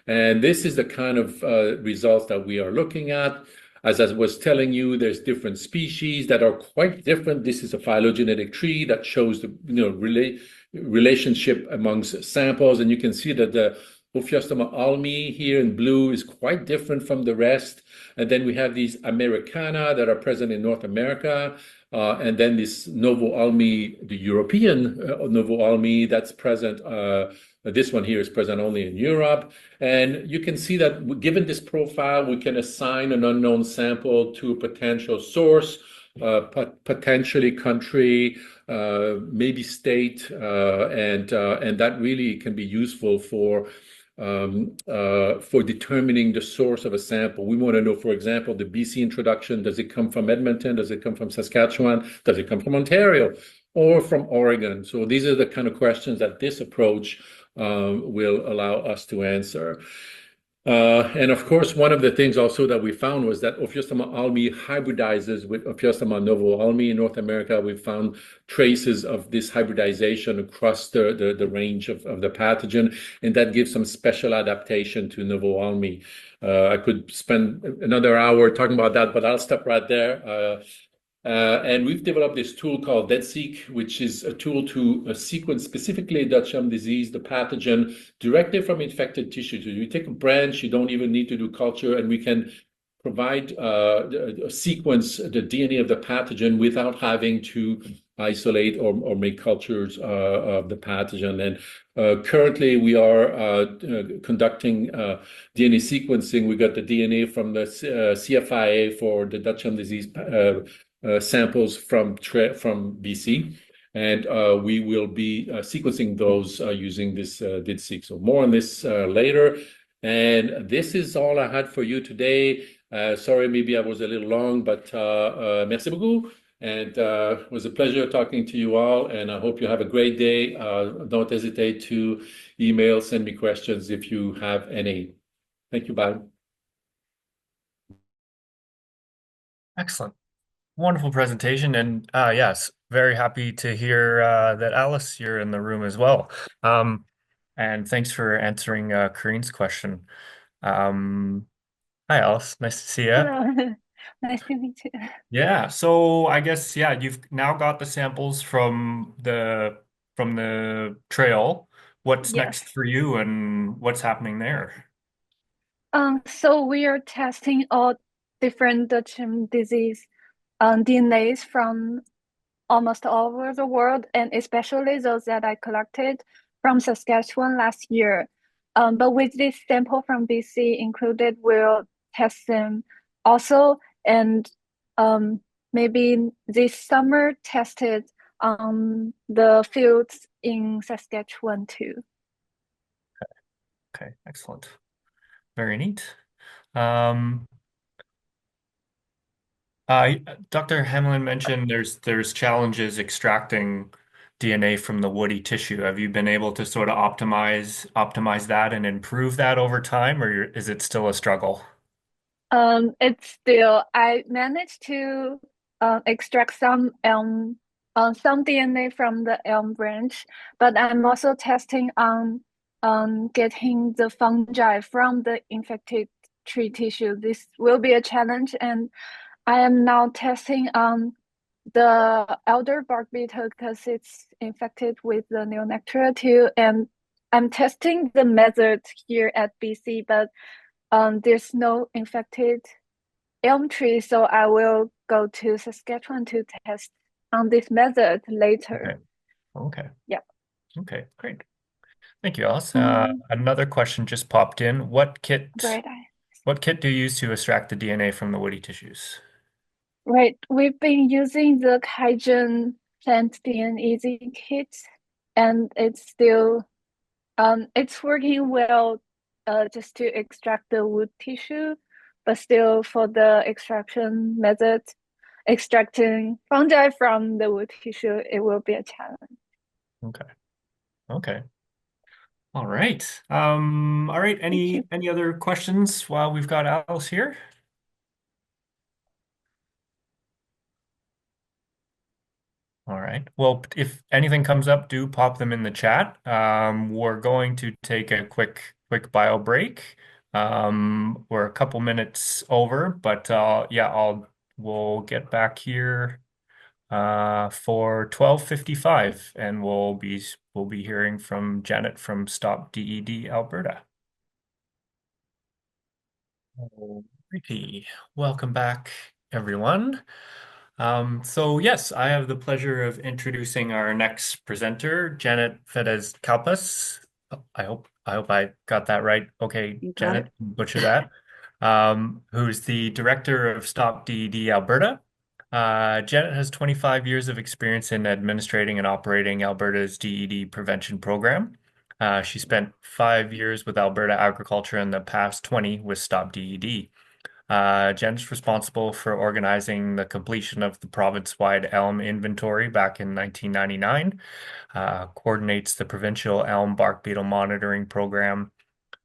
And this is the kind of results that we are looking at. As I was telling you, there's different species that are quite different. This is a phylogenetic tree that shows the relationship amongst samples, and you can see that the Ophiostoma ulmi here in blue is quite different from the rest. And then we have these Americana that are present in North America, and then this novo-ulmi, the European novo-ulmi that's present. This one here is present only in Europe. And you can see that given this profile, we can assign an unknown sample to a potential source, potentially country, maybe state, and that really can be useful for determining the source of a sample. We want to know, for example, the BC introduction. Does it come from Edmonton? Does it come from Saskatchewan? Does it come from Ontario or from Oregon? So these are the kind of questions that this approach will allow us to answer. And of course, one of the things also that we found was that Ophiostoma ulmi hybridizes with Ophiostoma novo-ulmi. In North America, we found traces of this hybridization across the range of the pathogen, and that gives some special adaptation to novo-ulmi. I could spend another hour talking about that, but I'll stop right there. And we've developed this tool called DeadSeq, which is a tool to sequence specifically Dutch Elm disease, the pathogen, directly from infected tissue. So you take a branch, you don't even need to do culture, and we can provide a sequence the DNA of the pathogen without having to isolate or make cultures of the pathogen. And currently we are conducting DNA sequencing. We got the DNA from the CFIA for the Dutch Elm disease samples from BC, and we will be sequencing those using this DeadSeq. So more on this later. And this is all I had for you today. Sorry, maybe I was a little long, but merci beaucoup. And it was a pleasure talking to you all, and I hope you have a great day. Don't hesitate to email, send me questions if you have any. Thank you, bye. Excellent. Wonderful presentation. And yes, very happy to hear that Alice, you're in the room as well. And thanks for answering Corinne's question. Hi, Alice. Nice to see you. Hello. Nice to meet you. Yeah. So I guess, yeah, you've now got the samples from the trail. What's Yes. next for you and what's happening there? So we are testing all different Dutch elm disease DNAs from almost all over the world, and especially those that I collected from Saskatchewan last year. But with this sample from BC included, we'll test them also, and maybe this summer tested on the fields in Saskatchewan too. Okay, excellent. Very neat. Um, Dr. Hamlin mentioned there's challenges extracting DNA from the woody tissue. Have you been able to sort of optimize that and improve that over time, or is it still a struggle? It's still, I managed to extract some DNA from the elm branch, but I'm also testing on getting the fungi from the infected tree tissue. This will be a challenge, and I am now testing on the elder bark beetle because it's infected with the neonectaria too, and I'm testing the method here at BC, but there's no infected elm tree, so I will go to Saskatchewan to test on this method later. Okay. Okay. Yeah. Okay, great. Thank you, Alice. Mm, Another question just popped in. great. What kit do you use to extract the DNA from the woody tissues? Right. We've been using the Kaizen plant DNA kit, and it's working well just to extract the wood tissue, but still for the extraction method, extracting fungi from the wood tissue, it will be a challenge. Okay. Okay. All right. All right. Thank you. Any other questions while we've got Alice here? All right. Well, if anything comes up, do pop them in the chat. We're going to take a quick bio break. We're a couple minutes over, but yeah, we'll get back here for 12:55, and we'll be hearing from Janet from Stop DED Alberta. Alrighty. Welcome back, everyone. So yes, I have the pleasure of introducing our next presenter, Janet Fedez Kalpas. I hope I got that right. Okay, You got Janet, it. butcher that. Who's the director of Stop DED Alberta. Janet has 25 years of experience in administrating and operating Alberta's DED prevention program. She spent 5 years with Alberta Agriculture and the past 20 with Stop DED. Jen's responsible for organizing the completion of the province-wide elm inventory back in 1999, coordinates the provincial elm bark beetle monitoring program,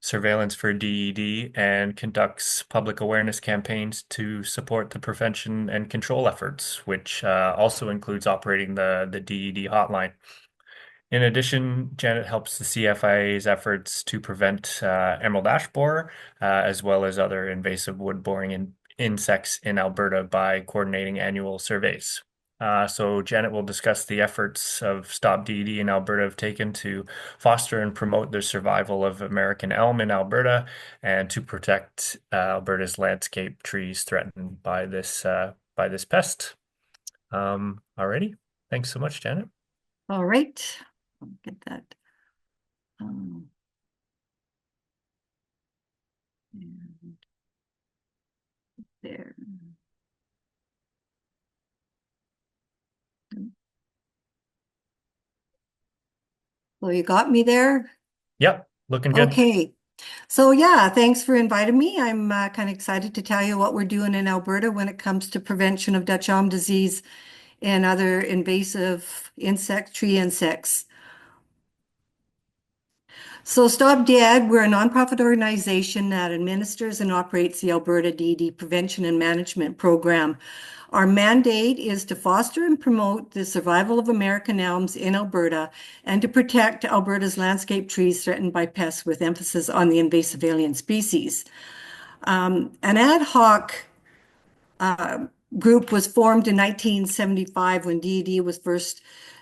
surveillance for DED, and conducts public awareness campaigns to support the prevention and control efforts, which also includes operating the DED hotline. In addition, Janet helps the CFIA's efforts to prevent emerald ash borer, as well as other invasive wood-boring insects in Alberta by coordinating annual surveys. So Janet will discuss the efforts of Stop DED in Alberta have taken to foster and promote the survival of American elm in Alberta and to protect Alberta's landscape trees threatened by this pest. Alrighty. Thanks so much, Janet. All right. I'll get that. Um, and there. Well, you got me there? Yep, looking good. Okay. So yeah, thanks for inviting me. I'm kind of excited to tell you what we're doing in Alberta when it comes to prevention of Dutch elm disease and other invasive tree insects. So Stop Dead, we're a nonprofit organization that administers and operates the Alberta DED Prevention and Management Program. Our mandate is to foster and promote the survival of American elms in Alberta and to protect Alberta's landscape trees threatened by pests with emphasis on the invasive alien species. An ad hoc group was formed in 1975 when DED was first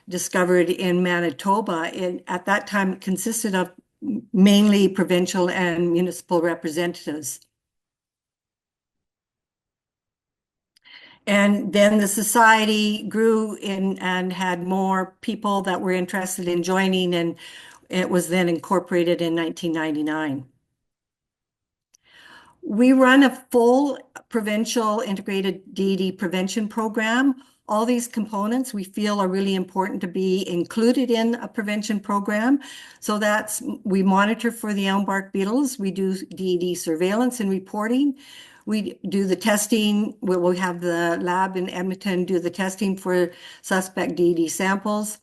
discovered in Manitoba. And at that time, it consisted of mainly provincial and municipal representatives. And then the society grew and had more people that were interested in joining, and it was then incorporated in 1999. We run a full provincial integrated DED prevention program. All these components we feel are really important to be included in a prevention program. So we monitor for the elm bark beetles. We do DED surveillance and reporting. We do the testing. We'll have the lab in Edmonton do the testing for suspect DED samples.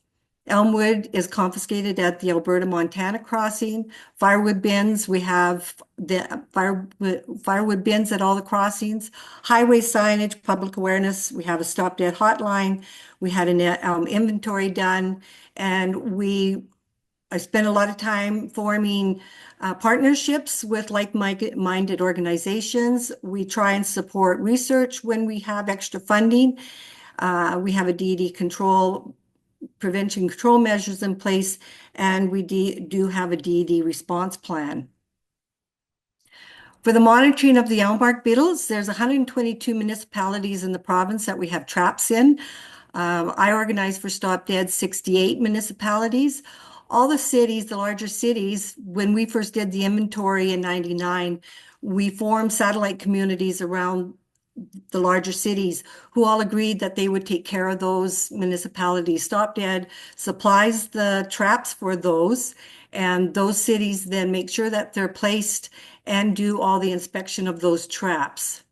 Elmwood is confiscated at the Alberta-Montana crossing. Firewood bins, we have the firewood bins at all the crossings. Highway signage, public awareness, we have a Stop Dead hotline. We had an inventory done, and I spent a lot of time forming partnerships with like-minded organizations. We try and support research when we have extra funding. We have a DED prevention control measures in place, and we do have a DED response plan. For the monitoring of the elm bark beetles, there's 122 municipalities in the province that we have traps in. I organized for Stop Dead 68 municipalities. All the cities, the larger cities, when we first did the inventory in 99, we formed satellite communities around the larger cities who all agreed that they would take care of those municipalities. Stop Dead supplies the traps for those, and those cities then make sure that they're placed and do all the inspection of those traps.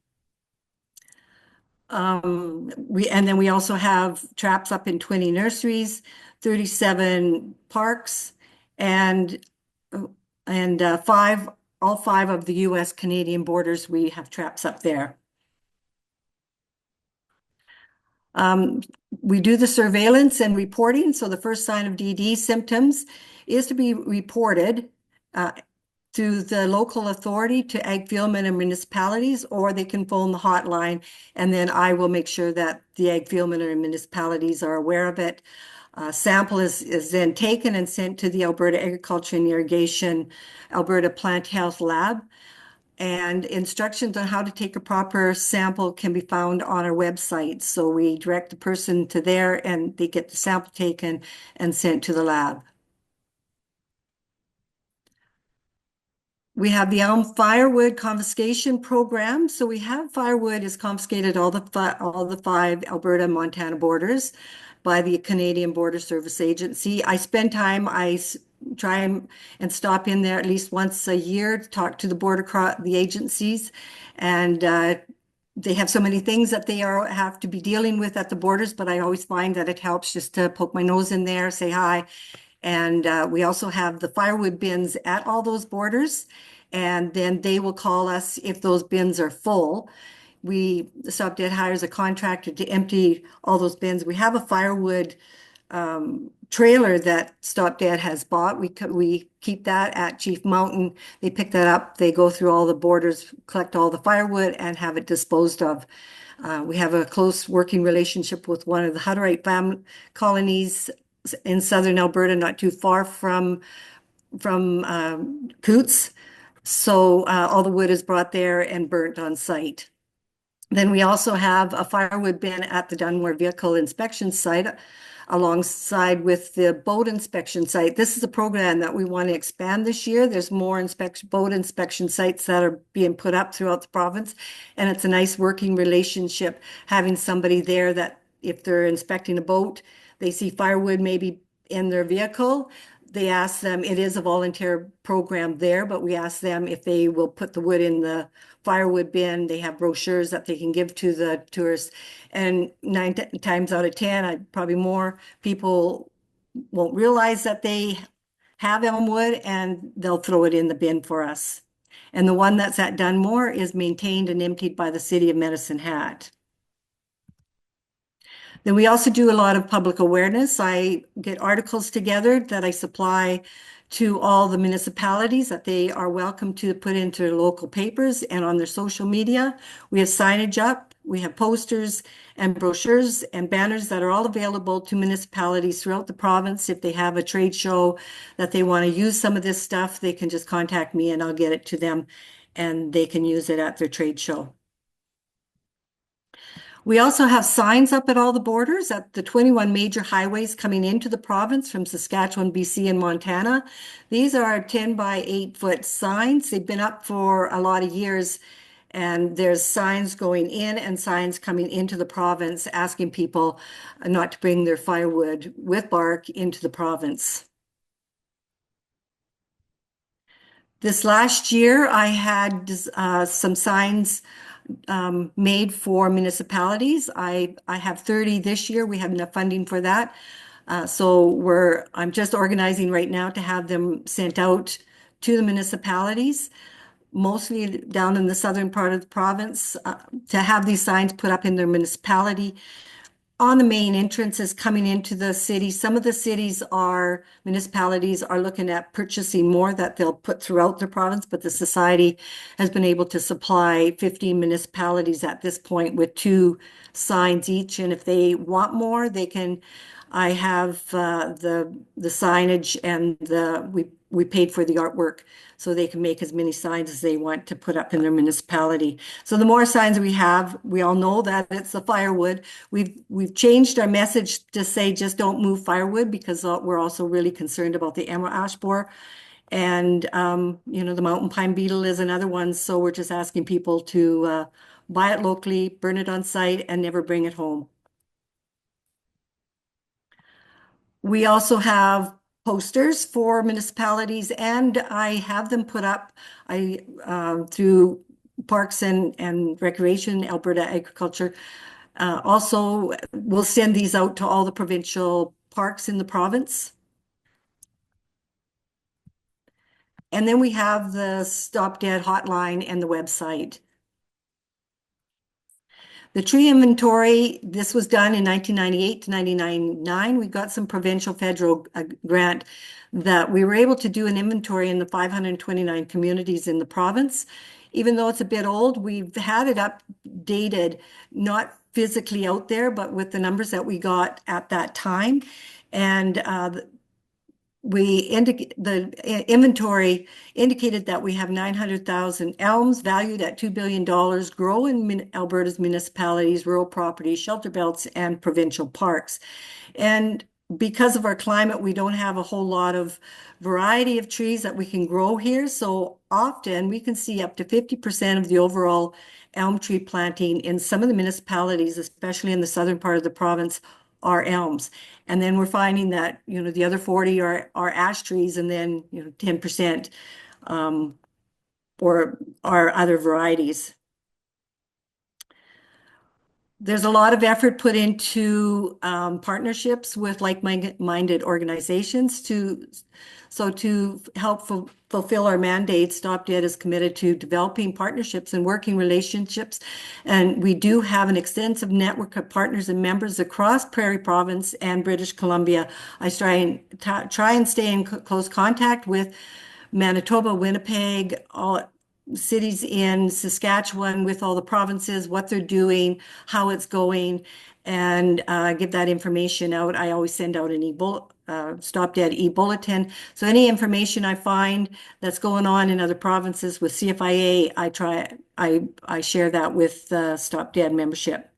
And then we also have traps up in 20 nurseries, 37 parks, and all five of the US-Canadian borders, we have traps up there. We do the surveillance and reporting. So the first sign of DED symptoms is to be reported to the local authority, to ag fieldmen and municipalities, or they can phone the hotline, and then I will make sure that the ag fieldmen and municipalities are aware of it. Sample is then taken and sent to the Alberta Agriculture and Irrigation Alberta Plant Health Lab. And instructions on how to take a proper sample can be found on our website. So we direct the person to there, and they get the sample taken and sent to the lab. We have the elm firewood confiscation program. So we have firewood is confiscated all the five Alberta and Montana borders by the Canadian Border Service Agency. I spend time, I try and stop in there at least once a year to talk to the agencies, and they have so many things that they have to be dealing with at the borders, but I always find that it helps just to poke my nose in there, say hi. And we also have the firewood bins at all those borders, and then they will call us if those bins are full. The Stop Dead hires a contractor to empty all those bins. We have a firewood trailer that Stop Dead has bought. We keep that at Chief Mountain. They pick that up. They go through all the borders, collect all the firewood, and have it disposed of. We have a close working relationship with one of the Hutterite family colonies in southern Alberta, not too far from Coots. So all the wood is brought there and burnt on site. Then we also have a firewood bin at the Dunmore Vehicle Inspection Site alongside with the boat inspection site. This is a program that we want to expand this year. There's more boat inspection sites that are being put up throughout the province, and it's a nice working relationship having somebody there that if they're inspecting a boat, they see firewood maybe in their vehicle, they ask them, it is a volunteer program there, but we ask them if they will put the wood in the firewood bin. They have brochures that they can give to the tourists. And 9 times out of 10, probably more, people won't realize that they have elm wood and they'll throw it in the bin for us. And the one that's at Dunmore is maintained and emptied by the City of Medicine Hat. Then we also do a lot of public awareness. I get articles together that I supply to all the municipalities that they are welcome to put into their local papers and on their social media. We have signage up We have posters and brochures and banners that are all available to municipalities throughout the province. If they have a trade show that they want to use some of this stuff, they can just contact me and I'll get it to them and they can use it at their trade show. We also have signs up at all the borders at the 21 major highways coming into the province from Saskatchewan, BC, and Montana. These are 10 by 8-foot signs. They've been up for a lot of years, and there's signs going in and signs coming into the province asking people not to bring their firewood with bark into the province. This last year, I had some signs made for municipalities. I have 30 this year. We have enough funding for that. I'm just organizing right now to have them sent out to the municipalities, mostly down in the southern part of the province, to have these signs put up in their municipality. On the main entrances coming into the city, some of the municipalities are looking at purchasing more that they'll put throughout the province, but the society has been able to supply 15 municipalities at this point with 2 signs each. And if they want more, I have the signage and we paid for the artwork so they can make as many signs as they want to put up in their municipality. So the more signs we have, we all know that it's the firewood. We've changed our message to say just don't move firewood because we're also really concerned about the emerald ash borer. And the mountain pine beetle is another one. So we're just asking people to buy it locally, burn it on site, and never bring it home. We also have posters for municipalities, and I have them put up through Parks and Recreation, Alberta Agriculture. Also, we'll send these out to all the provincial parks in the province. And then we have the Stop Dead hotline and the website. The tree inventory, this was done in 1998 to 1999. We got some provincial federal grant that we were able to do an inventory in the 529 communities in the province. Even though it's a bit old, we've had it updated, not physically out there, but with the numbers that we got at that time. And the inventory indicated that we have 900,000 elms valued at $2 billion grow in Alberta's municipalities, rural properties, shelter belts, and provincial parks. And because of our climate, we don't have a whole lot of variety of trees that we can grow here. So often we can see up to 50% of the overall elm tree planting in some of the municipalities, especially in the southern part of the province, are elms. And then we're finding that, the other 40 are ash trees, and then, 10% or are other varieties. There's a lot of effort put into partnerships with like-minded organizations to help fulfill our mandate. Stop Dead is committed to developing partnerships and working relationships. And we do have an extensive network of partners and members across Prairie Province and British Columbia. I try and stay in close contact with Manitoba, Winnipeg, all cities in Saskatchewan, with all the provinces, what they're doing, how it's going, and give that information out. I always send out an Stop Dead e-bulletin. So any information I find that's going on in other provinces with CFIA, I share that with the Stop Dead membership.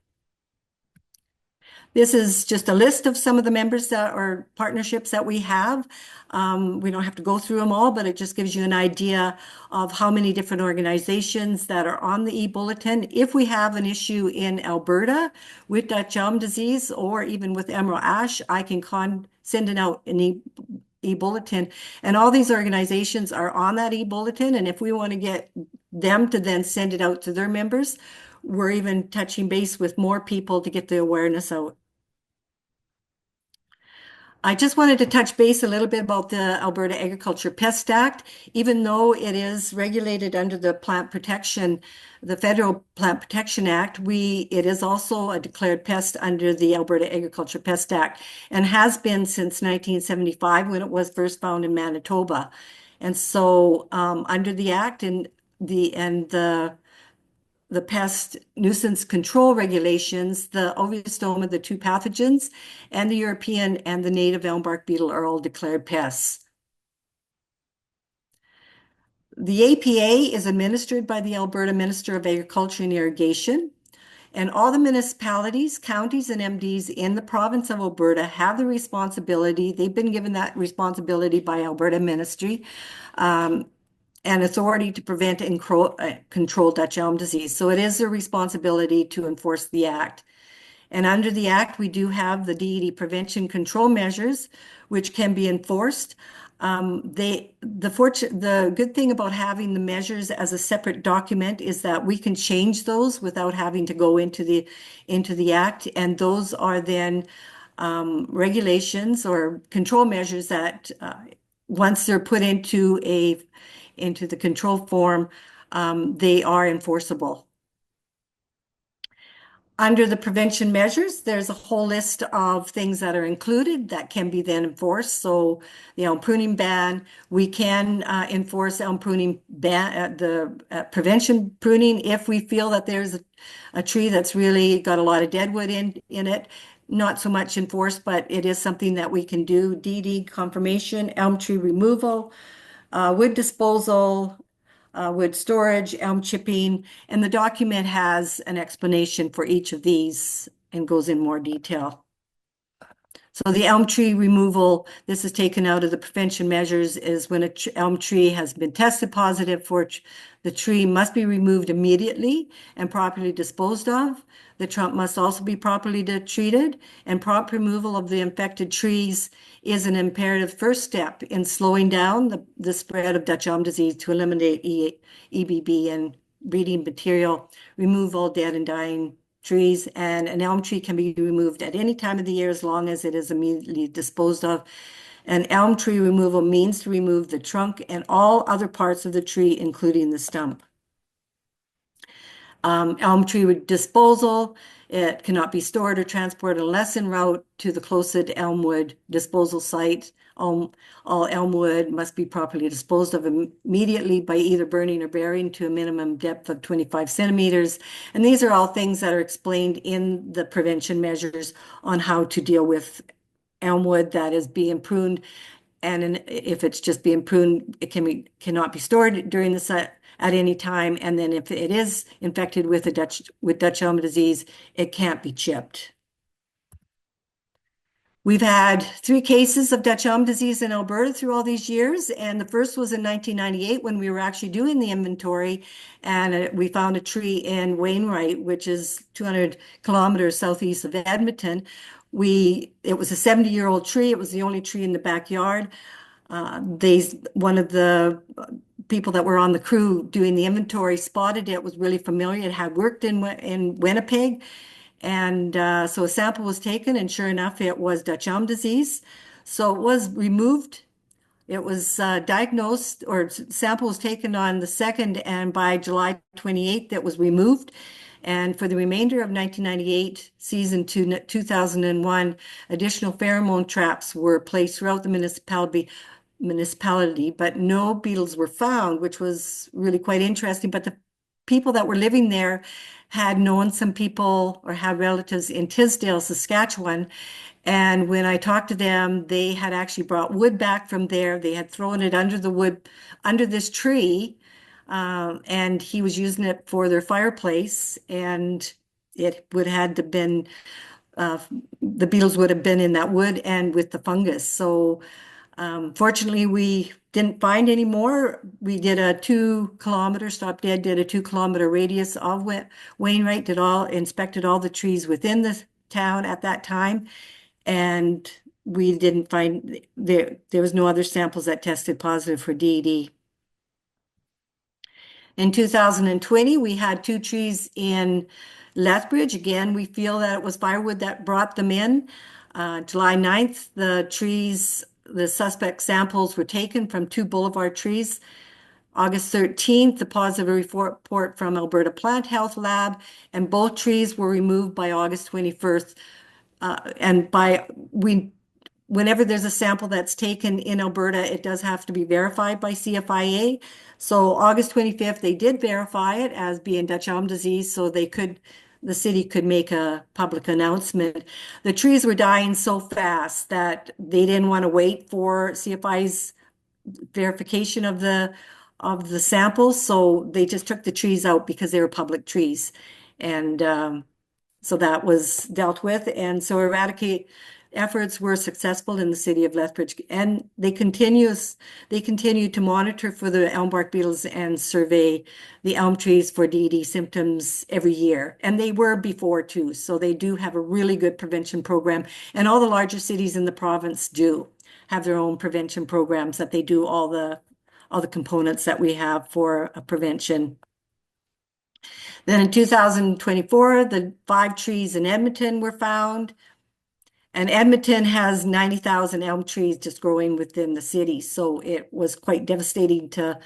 This is just a list of some of the members or partnerships that we have. We don't have to go through them all, but it just gives you an idea of how many different organizations that are on the e-bulletin. If we have an issue in Alberta with Dutch Elm Disease or even with emerald ash, I can send out an e-bulletin. And all these organizations are on that e-bulletin. And if we want to get them to then send it out to their members, we're even touching base with more people to get the awareness out. I just wanted to touch base a little bit about the Alberta Agriculture Pest Act. Even though it is regulated under the Federal Plant Protection Act, it is also a declared pest under the Alberta Agriculture Pest Act, and has been since 1975 when it was first found in Manitoba. And so under the act and the the pest nuisance control regulations, the Ophiostoma, the two pathogens, and the European and the native elm bark beetle are all declared pests. The APA is administered by the Alberta Minister of Agriculture and Irrigation, and all the municipalities, counties, and MDs in the province of Alberta have the responsibility. They've been given that responsibility by Alberta Ministry and authority to prevent and control Dutch elm disease. So it is their responsibility to enforce the Act. And under the Act, we do have the DED prevention control measures, which can be enforced. The good thing about having the measures as a separate document is that we can change those without having to go into the Act, and those are then regulations or control measures that once they're put into the control form, they are enforceable. Under the prevention measures, there's a whole list of things that are included that can be then enforced. So the elm pruning ban, we can enforce elm pruning ban, prevention pruning if we feel that there's a tree that's really got a lot of deadwood in it. Not so much enforced, but it is something that we can do. DD confirmation, elm tree removal, wood disposal, wood storage, elm chipping, and the document has an explanation for each of these and goes in more detail. So the elm tree removal, this is taken out of the prevention measures, is when an elm tree has been tested positive for the tree must be removed immediately and properly disposed of. The trunk must also be properly treated, and prompt removal of the infected trees is an imperative first step in slowing down the spread of Dutch elm disease to eliminate EBB and breeding material, remove all dead and dying trees, and an elm tree can be removed at any time of the year as long as it is immediately disposed of. And elm tree removal means to remove the trunk and all other parts of the tree, including the stump. Elm tree disposal, it cannot be stored or transported unless en route to the closest elmwood disposal site. All elmwood must be properly disposed of immediately by either burning or burying to a minimum depth of 25 centimeters. And these are all things that are explained in the prevention measures on how to deal with elmwood that is being pruned. And if it's just being pruned, it cannot be stored during the at any time. And then if it is infected with Dutch elm disease, it can't be chipped. We've had 3 cases of Dutch elm disease in Alberta through all these years. And the first was in 1998 when we were actually doing the inventory. And we found a tree in Wainwright, which is 200 kilometers southeast of Edmonton. It was a 70-year-old tree. It was the only tree in the backyard. One of the people that were on the crew doing the inventory spotted it, was really familiar. It had worked in Winnipeg. And so a sample was taken, and sure enough, it was Dutch elm disease. So it was removed. It was diagnosed, or sample was taken on the 2nd, and by July 28th, it was removed. And for the remainder of 1998 season to 2001, additional pheromone traps were placed throughout the municipality, but no beetles were found, which was really quite interesting. But the people that were living there had known some people or had relatives in Tisdale, Saskatchewan. And when I talked to them, they had actually brought wood back from there. They had thrown it under this tree, and he was using it for their fireplace. And it would have been, the beetles would have been in that wood and with the fungus. So fortunately, we didn't find any more. We did a 2-kilometer, Stop Dead did a 2-kilometer radius of Wainwright, inspected all the trees within the town at that time. And we didn't find, there was no other samples that tested positive for DED. In 2020, we had 2 trees in Lethbridge. Again, we feel that it was firewood that brought them in. July 9th, the suspect samples were taken from 2 boulevard trees. August 13th, the positive report from Alberta Plant Health Lab, and both trees were removed by August 21st. And whenever there's a sample that's taken in Alberta, it does have to be verified by CFIA. So August 25th, they did verify it as being Dutch elm disease, so the city could make a public announcement. The trees were dying so fast that they didn't want to wait for CFI's verification of the samples, so they just took the trees out because they were public trees. And so that was dealt with. And so eradicate efforts were successful in the city of Lethbridge, and they continue to monitor for the elm bark beetles and survey the elm trees for DD symptoms every year. And they were before too, so they do have a really good prevention program. And all the larger cities in the province do have their own prevention programs that they do all the components that we have for prevention. Then in 2024, the 5 trees in Edmonton were found. And Edmonton has 90,000 elm trees just growing within the city. So it was quite devastating to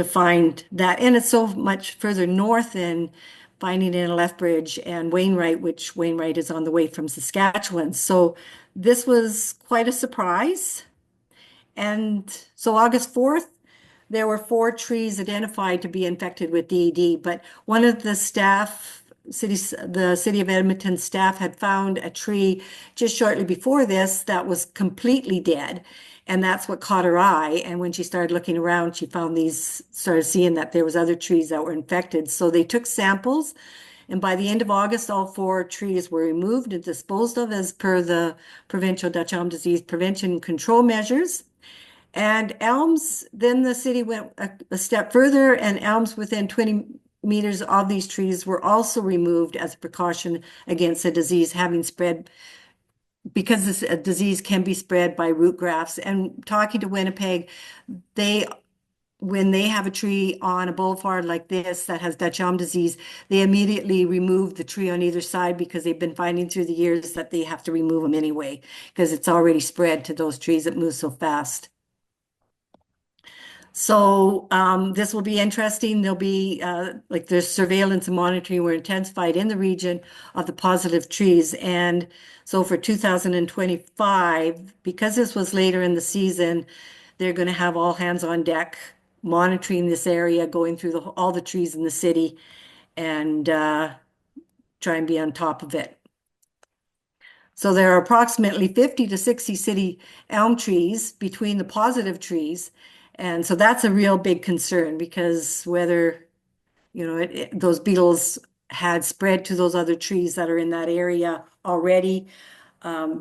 find that. And it's so much further north than finding it in Lethbridge and Wainwright, which Wainwright is on the way from Saskatchewan. So this was quite a surprise. And so August 4th, there were 4 trees identified to be infected with DED, but one of the the city of Edmonton staff had found a tree just shortly before this that was completely dead. And that's what caught her eye. And when she started looking around, she started seeing that there was other trees that were infected. So they took samples. And by the end of August, all 4 trees were removed and disposed of as per the provincial Dutch elm disease prevention and control measures. And elms, then the city went a step further, and elms within 20 meters of these trees were also removed as a precaution against the disease having spread, because this disease can be spread by root grafts. And talking to Winnipeg, when they have a tree on a boulevard like this that has Dutch elm disease, they immediately remove the tree on either side because they've been finding through the years that they have to remove them anyway because it's already spread to those trees that move so fast. So this will be interesting. There'll be there's surveillance and monitoring were intensified in the region of the positive trees. And so for 2025, because this was later in the season, they're going to have all hands on deck monitoring this area, going through all the trees in the city and try and be on top of it. So there are approximately 50 to 60 city elm trees between the positive trees. And so that's a real big concern because whether, those beetles had spread to those other trees that are in that area already,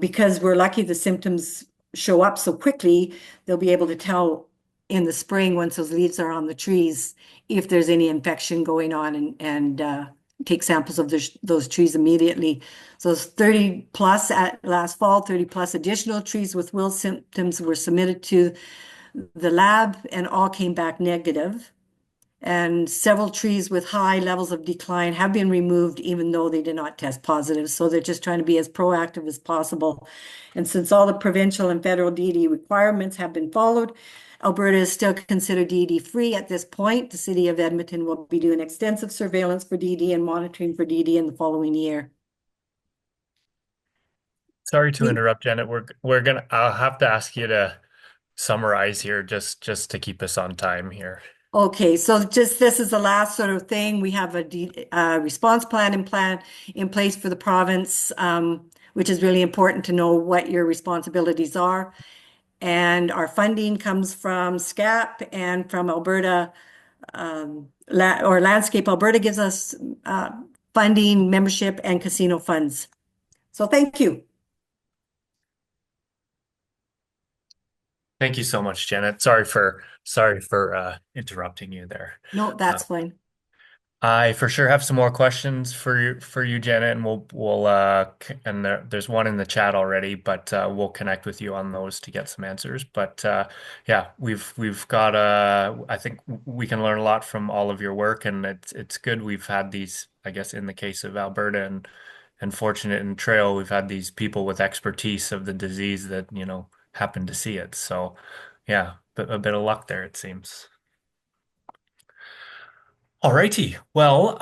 because we're lucky the symptoms show up so quickly, they'll be able to tell in the spring once those leaves are on the trees if there's any infection going on and take samples of those trees immediately. So it's 30 plus last fall, 30 plus additional trees with wilt symptoms were submitted to the lab and all came back negative. And several trees with high levels of decline have been removed even though they did not test positive. So they're just trying to be as proactive as possible. And since all the provincial and federal DD requirements have been followed, Alberta is still considered DD free at this point. The city of Edmonton will be doing extensive surveillance for DD and monitoring for DD in the following year. Sorry to interrupt, Janet. I'll have to ask you to summarize here just to keep us on time here. Okay, so just this is the last sort of thing. We have a response plan in place for the province, which is really important to know what your responsibilities are. And our funding comes from SCAP and from Alberta, Landscape Alberta gives us funding, membership, and casino funds. So thank you. Thank you so much, Janet. Sorry for interrupting you there. No, that's fine. I for sure have some more questions for you, Janet, and there's one in the chat already, but we'll connect with you on those to get some answers. But yeah, we've got I think we can learn a lot from all of your work, and it's good we've had these, I guess in the case of Alberta and Fortunate and Trail, we've had these people with expertise of the disease that happen to see it. So yeah, a bit of luck there, it seems. Alrighty. Well,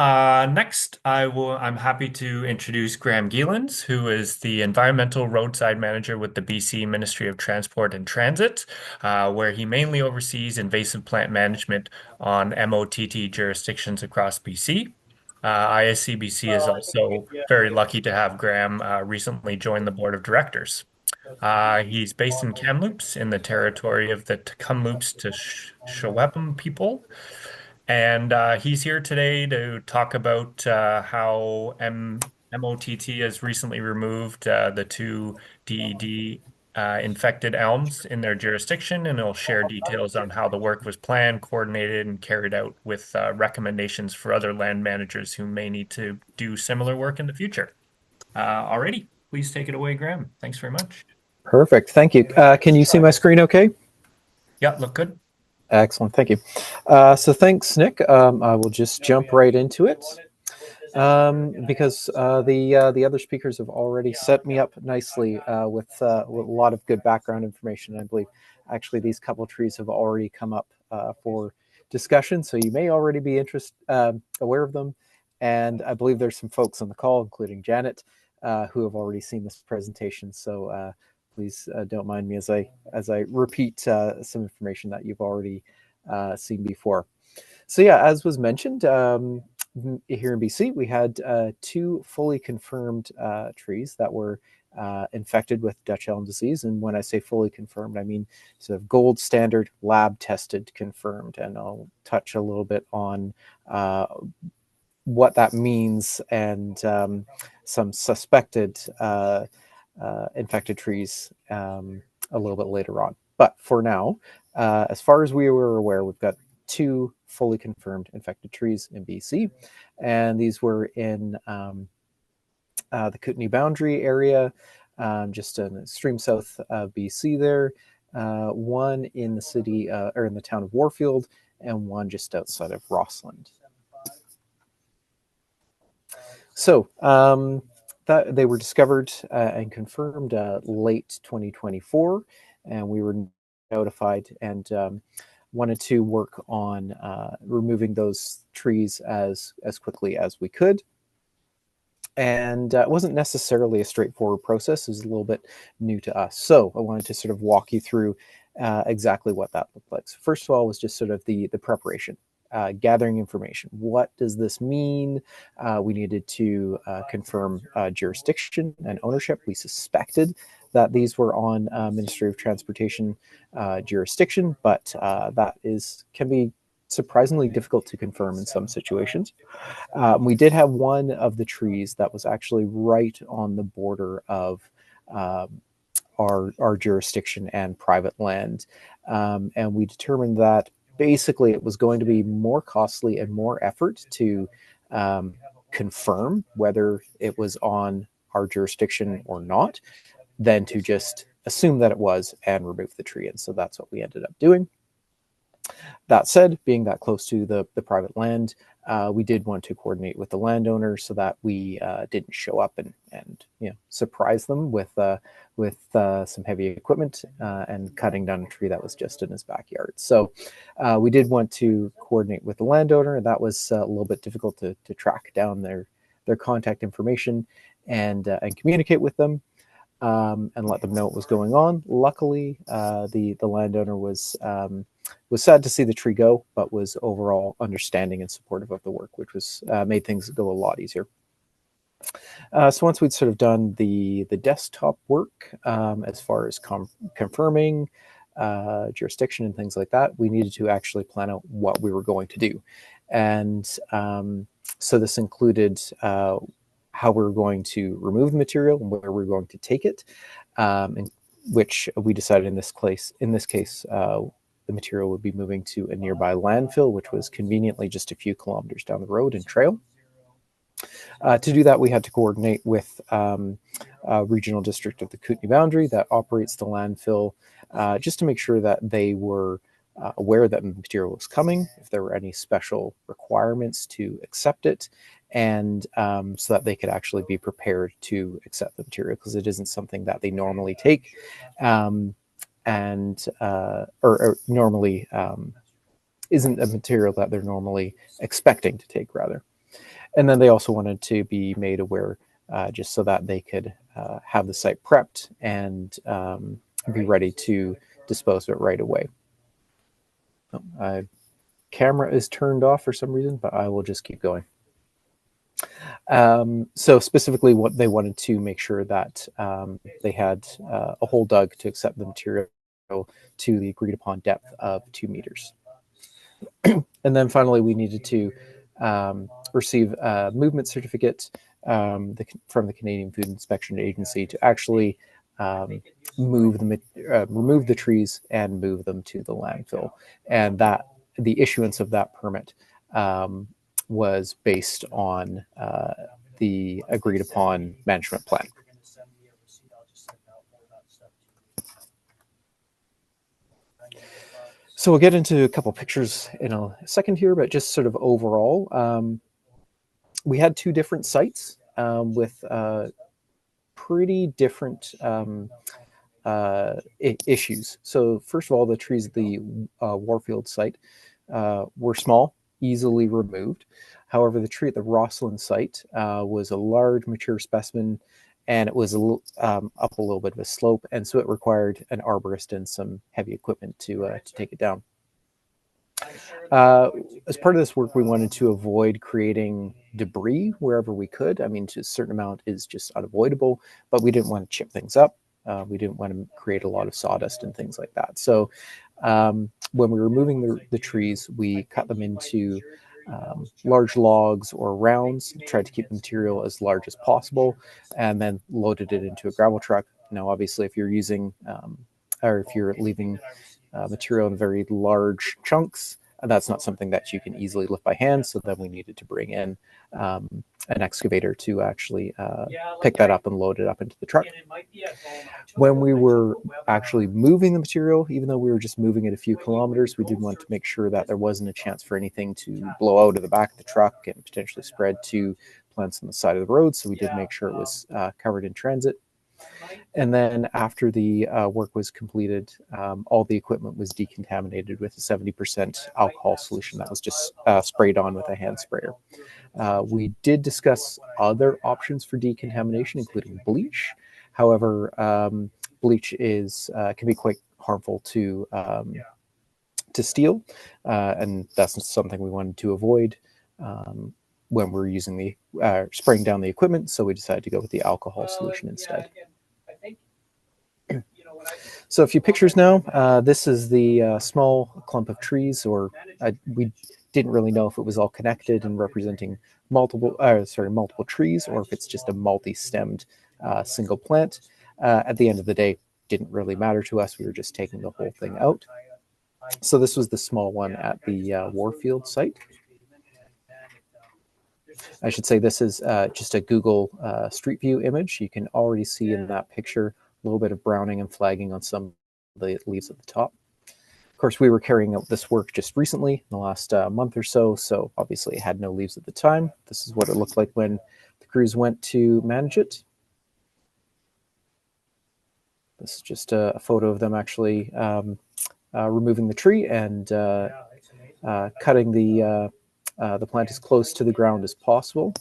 next I'm happy to introduce Graham Gielens, who is the Environmental Roadside Manager with the BC Ministry of Transport and Transit, where he mainly oversees invasive plant management on MOTT jurisdictions across BC. ISCBC is also very lucky to have Graham recently join the board of directors. He's based in Kamloops in the territory of the Tecumloops to Shawebam people. And he's here today to talk about how MOTT has recently removed the two DED infected elms in their jurisdiction, and he'll share details on how the work was planned, coordinated, and carried out with recommendations for other land managers who may need to do similar work in the future. Alrighty, please take it away, Graham. Thanks very much. Perfect. Thank you. Can you see my screen okay? Yeah, look good. Excellent. Thank you. So thanks, Nick. I will just jump right into it because the other speakers have already set me up nicely with a lot of good background information. I believe actually these couple of trees have already come up for discussion, so you may already be aware of them. And I believe there's some folks on the call, including Janet, who have already seen this presentation. So please don't mind me as I repeat some information that you've already seen before. So yeah, as was mentioned, here in BC, we had two fully confirmed trees that were infected with Dutch elm disease. And when I say fully confirmed, I mean sort of gold standard, lab tested, confirmed. And I'll touch a little bit on what that means and some suspected infected trees a little bit later on. But for now, as far as we were aware, we've got two fully confirmed infected trees in BC, and these were in the Kootenay Boundary area, just an extreme south of BC there, one in the city or in the town of Warfield, and one just outside of Rossland. So that they were discovered and confirmed late 2024, and we were notified and wanted to work on removing those trees as quickly as we could. And it wasn't necessarily a straightforward process. It was a little bit new to us. So I wanted to sort of walk you through exactly what that looked like. So first of all was just sort of the preparation. Gathering information. What does this mean? We needed to confirm jurisdiction and ownership. We suspected that these were on Ministry of Transportation jurisdiction, but that can be surprisingly difficult to confirm in some situations. We did have one of the trees that was actually right on the border of our jurisdiction and private land, and we determined that basically it was going to be more costly and more effort to confirm whether it was on our jurisdiction or not than to just assume that it was and remove the tree. And so that's what we ended up doing. That said, being that close to the private land, we did want to coordinate with the landowner so that we didn't show up and surprise them with some heavy equipment and cutting down a tree that was just in his backyard. So we did want to coordinate with the landowner. That was a little bit difficult to track down their contact information and communicate with them. And let them know what was going on. Luckily, the landowner was sad to see the tree go, but was overall understanding and supportive of the work, which was made things go a lot easier. So once we'd sort of done the desktop work, as far as confirming jurisdiction and things like that, we needed to actually plan out what we were going to do. And so this included how we were going to remove the material and where we were going to take it, and which we decided in this case, the material would be moving to a nearby landfill, which was conveniently just a few kilometers down the road and trail. To do that, we had to coordinate with regional district of the Kootenay Boundary that operates the landfill, just to make sure that they were aware that the material was coming, if there were any special requirements to accept it, and so that they could actually be prepared to accept the material, because it isn't something that they normally take or normally isn't a material that they're normally expecting to take, rather. And then they also wanted to be made aware just so that they could have the site prepped and be ready to dispose of it right away. Camera is turned off for some reason, but I will just keep going. So specifically what they wanted to make sure that they had a hole dug to accept the material to the agreed upon depth of 2 meters. And then finally, we needed to receive a movement certificate from the Canadian Food Inspection Agency to actually remove the trees and move them to the landfill. And that the issuance of that permit was based on the agreed upon management plan. So we'll get into a couple pictures in a second here, but just sort of overall, we had 2 different sites with pretty different issues. So first of all, the trees at the Warfield site were small, easily removed. However, the tree at the Roslyn site was a large, mature specimen, and it was up a little bit of a slope, and so it required an arborist and some heavy equipment to take it down. As part of this work, we wanted to avoid creating debris wherever we could. I mean, a certain amount is just unavoidable, but we didn't want to chip things up. We didn't want to create a lot of sawdust and things like that. So when we were removing the trees, we cut them into large logs or rounds, tried to keep the material as large as possible, and then loaded it into a gravel truck. Now, obviously, if you're using or if you're leaving material in very large chunks, that's not something that you can easily lift by hand. So then we needed to bring in an excavator to actually pick that up and load it up into the truck. When we were actually moving the material, even though we were just moving it a few kilometers, we did want to make sure that there wasn't a chance for anything to blow out of the back of the truck and potentially spread to plants on the side of the road. So we did make sure it was covered in transit. And then after the work was completed, all the equipment was decontaminated with a 70% alcohol solution that was just sprayed on with a hand sprayer. We did discuss other options for decontamination, including bleach. However, bleach can be quite harmful to steel, and that's something we wanted to avoid when we're using the spraying down the equipment. So we decided to go with the alcohol solution instead. So a few pictures now. This is the small clump of trees, or we didn't really know if it was all connected and representing multiple trees, or if it's just a multi-stemmed single plant. At the end of the day, didn't really matter to us. We were just taking the whole thing out. So this was the small one at the Warfield site. I should say this is just a Google Street View image. You can already see in that picture a little bit of browning and flagging on some of the leaves at the top. Of course, we were carrying out this work just recently, in the last month or so, so obviously it had no leaves at the time. This is what it looked like when the crews went to manage it. This is just a photo of them actually removing the tree and cutting the plant as close to the ground as possible.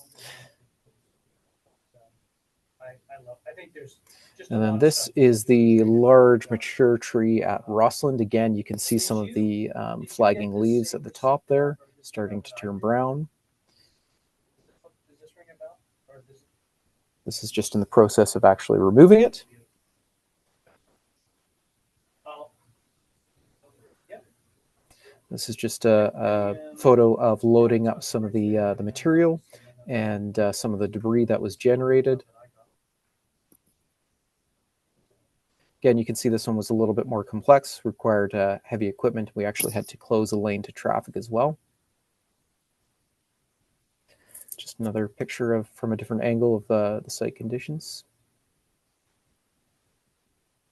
And then this is the large mature tree at Rossland. Again, you can see some of the flagging leaves at the top there, starting to turn brown. This is just in the process of actually removing it. This is just a photo of loading up some of the material and some of the debris that was generated. Again, you can see this one was a little bit more complex, required heavy equipment. We actually had to close a lane to traffic as well. Just another picture from a different angle of the site conditions.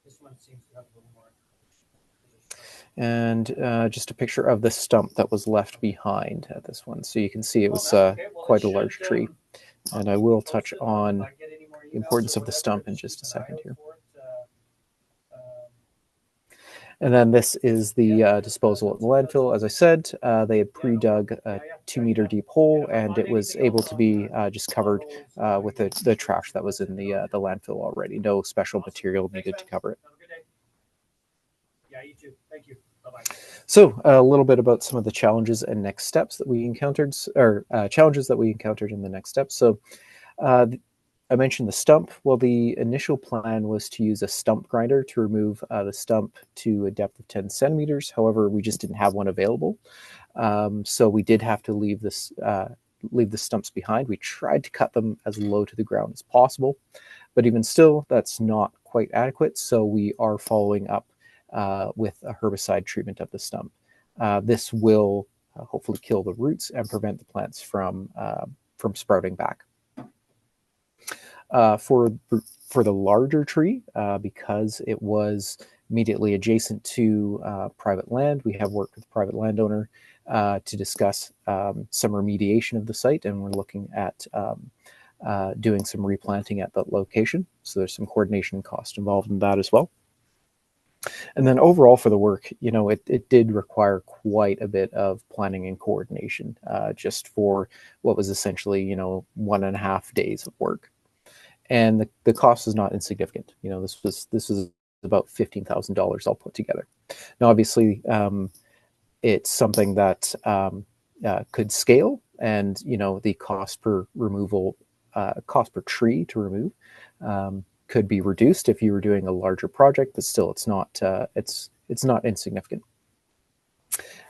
This one seems to have a little more. And just a picture of the stump that was left behind at this one. So you can see it was quite a large tree. And I will touch on the importance of the stump in just a second here. And then this is the disposal at the landfill. As I said, they had pre-dug a 2-meter deep hole, and it was able to be just covered with the trash that was in the landfill already. No special material needed to cover it. Yeah, you too. Thank you. Bye-bye. So a little bit about some of the challenges and next steps that we encountered, or challenges that we encountered in the next steps. So I mentioned the stump. Well, the initial plan was to use a stump grinder to remove the stump to a depth of 10 centimeters. However, we just didn't have one available. So we did have to leave the stumps behind. We tried to cut them as low to the ground as possible, but even still, that's not quite adequate. So we are following up with a herbicide treatment of the stump. This will hopefully kill the roots and prevent the plants from sprouting back. For the larger tree, because it was immediately adjacent to private land, we have worked with the private landowner to discuss some remediation of the site, and we're looking at doing some replanting at that location. So there's some coordination cost involved in that as well. And then overall for the work, it did require quite a bit of planning and coordination just for what was essentially, 1.5 days of work. And the cost is not insignificant. This was about $15,000 all put together. Now, obviously, it's something that could scale, and the cost per removal, cost per tree to remove, could be reduced if you were doing a larger project. But still, it's not insignificant.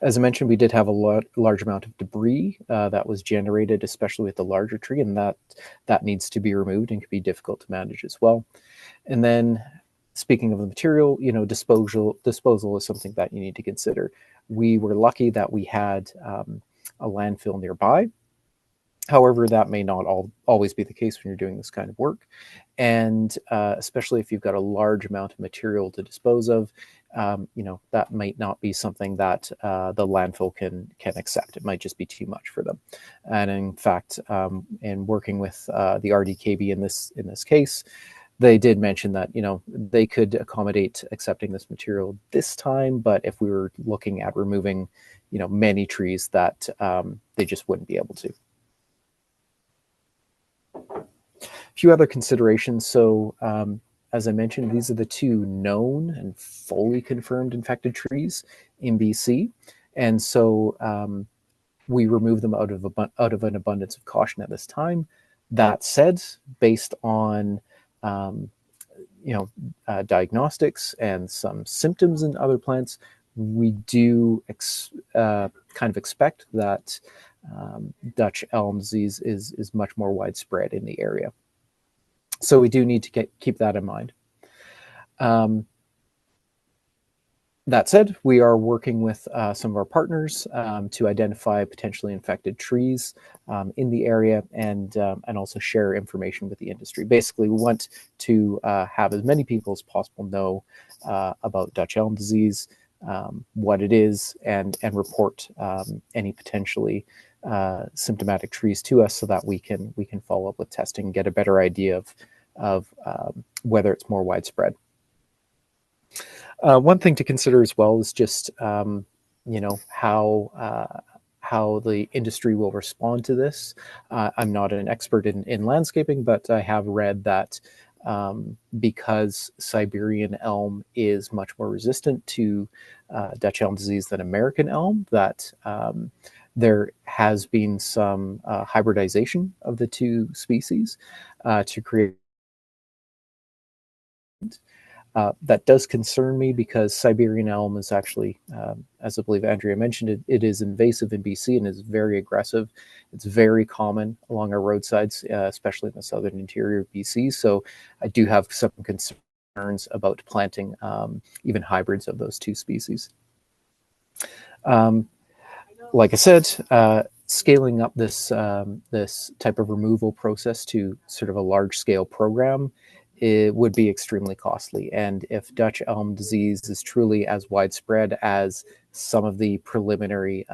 As I mentioned, we did have a large amount of debris that was generated, especially with the larger tree, and that needs to be removed and can be difficult to manage as well. And then, speaking of the material, disposal is something that you need to consider. We were lucky that we had a landfill nearby. However, that may not always be the case when you're doing this kind of work. And especially if you've got a large amount of material to dispose of, that might not be something that the landfill can accept. It might just be too much for them. And in fact, in working with the RDKB in this case, they did mention that, they could accommodate accepting this material this time, but if we were looking at removing, many trees, that they just wouldn't be able to. A few other considerations. So as I mentioned, these are the 2 known and fully confirmed infected trees in BC. And so we remove them out of an abundance of caution at this time. That said, based on diagnostics and some symptoms in other plants, we do kind of expect that Dutch elm disease is much more widespread in the area. So we do need to keep that in mind. That said, we are working with some of our partners to identify potentially infected trees in the area, and also share information with the industry. Basically, we want to have as many people as possible know about Dutch elm disease, what it is, and report any potentially symptomatic trees to us, so that we can follow up with testing and get a better idea of whether it's more widespread. One thing to consider as well is just how the industry will respond to this. I'm not an expert in landscaping, but I have read that because Siberian elm is much more resistant to Dutch elm disease than American elm, that there has been some hybridization of the 2 species to create. That does concern me, because Siberian elm is actually, as I believe Andrea mentioned, it is invasive in BC and is very aggressive. It's very common along our roadsides, especially in the southern interior of BC. So I do have some concerns about planting even hybrids of those 2 species. Like I said, scaling up this type of removal process to sort of a large-scale program, it would be extremely costly. And if Dutch elm disease is truly as widespread as some of the preliminary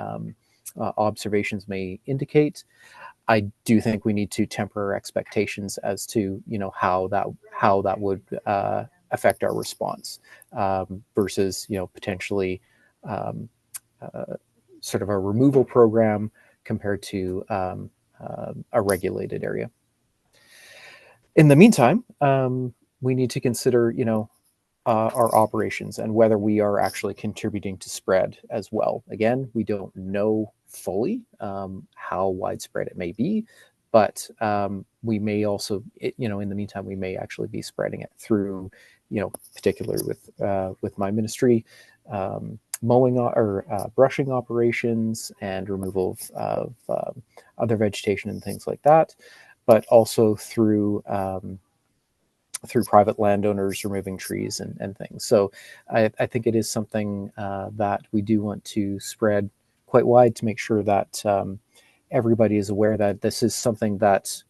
observations may indicate, I do think we need to temper our expectations as to how that affect our response versus, potentially sort of a removal program compared to a regulated area. In the meantime, we need to consider, our operations and whether we are actually contributing to spread as well. Again, we don't know fully how widespread it may be, but we may also, in the meantime, we may actually be spreading it through, particularly with my ministry, mowing or brushing operations and removal of other vegetation and things like that, but also through private landowners removing trees and things. So I think it is something that we do want to spread quite wide to make sure that everybody is aware that this is something that,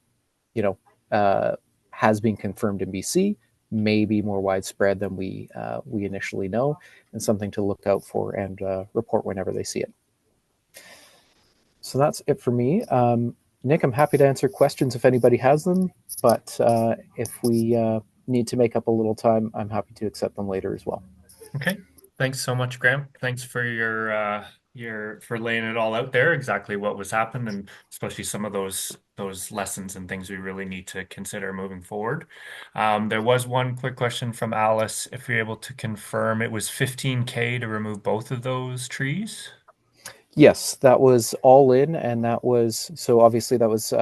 has been confirmed in BC, may be more widespread than we initially know, and something to look out for and report whenever they see it. So that's it for me. Nick, I'm happy to answer questions if anybody has them, but if we need to make up a little time, I'm happy to accept them later as well. Okay. Thanks so much, Graham. Thanks for your for laying it all out there, exactly what was happened, and especially some of those lessons and things we really need to consider moving forward. There was one quick question from Alice. If you're able to confirm, it was 15K to remove both of those trees? Yes, that was all in, and that was, so obviously that was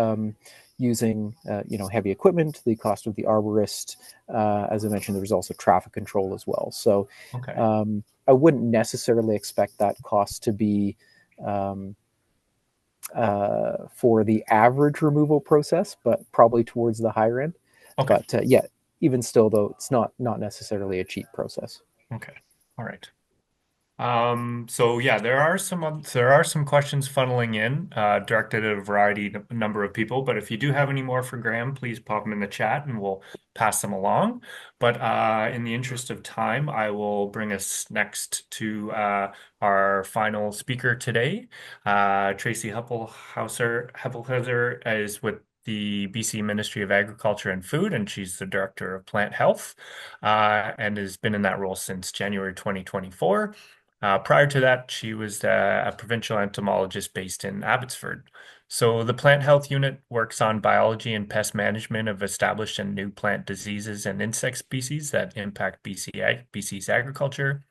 using heavy equipment, the cost of the arborist. As I mentioned, there was also traffic control as well. So Okay. I wouldn't necessarily expect that cost to be for the average removal process, but probably towards the higher end. Okay. But yeah, even still, though, it's not necessarily a cheap process. Okay. All right. So yeah, there are some questions funneling in, directed at a variety number of people. But if you do have any more for Graham, please pop them in the chat and we'll pass them along. But in the interest of time, I will bring us next to our final speaker today. Tracy Heppelhauser is with the BC Ministry of Agriculture and Food, and she's the Director of Plant Health, and has been in that role since January 2024. Prior to that, she was a provincial entomologist based in Abbotsford. So the plant health unit works on biology and pest management of established and new plant diseases and insect species that impact BC's agriculture.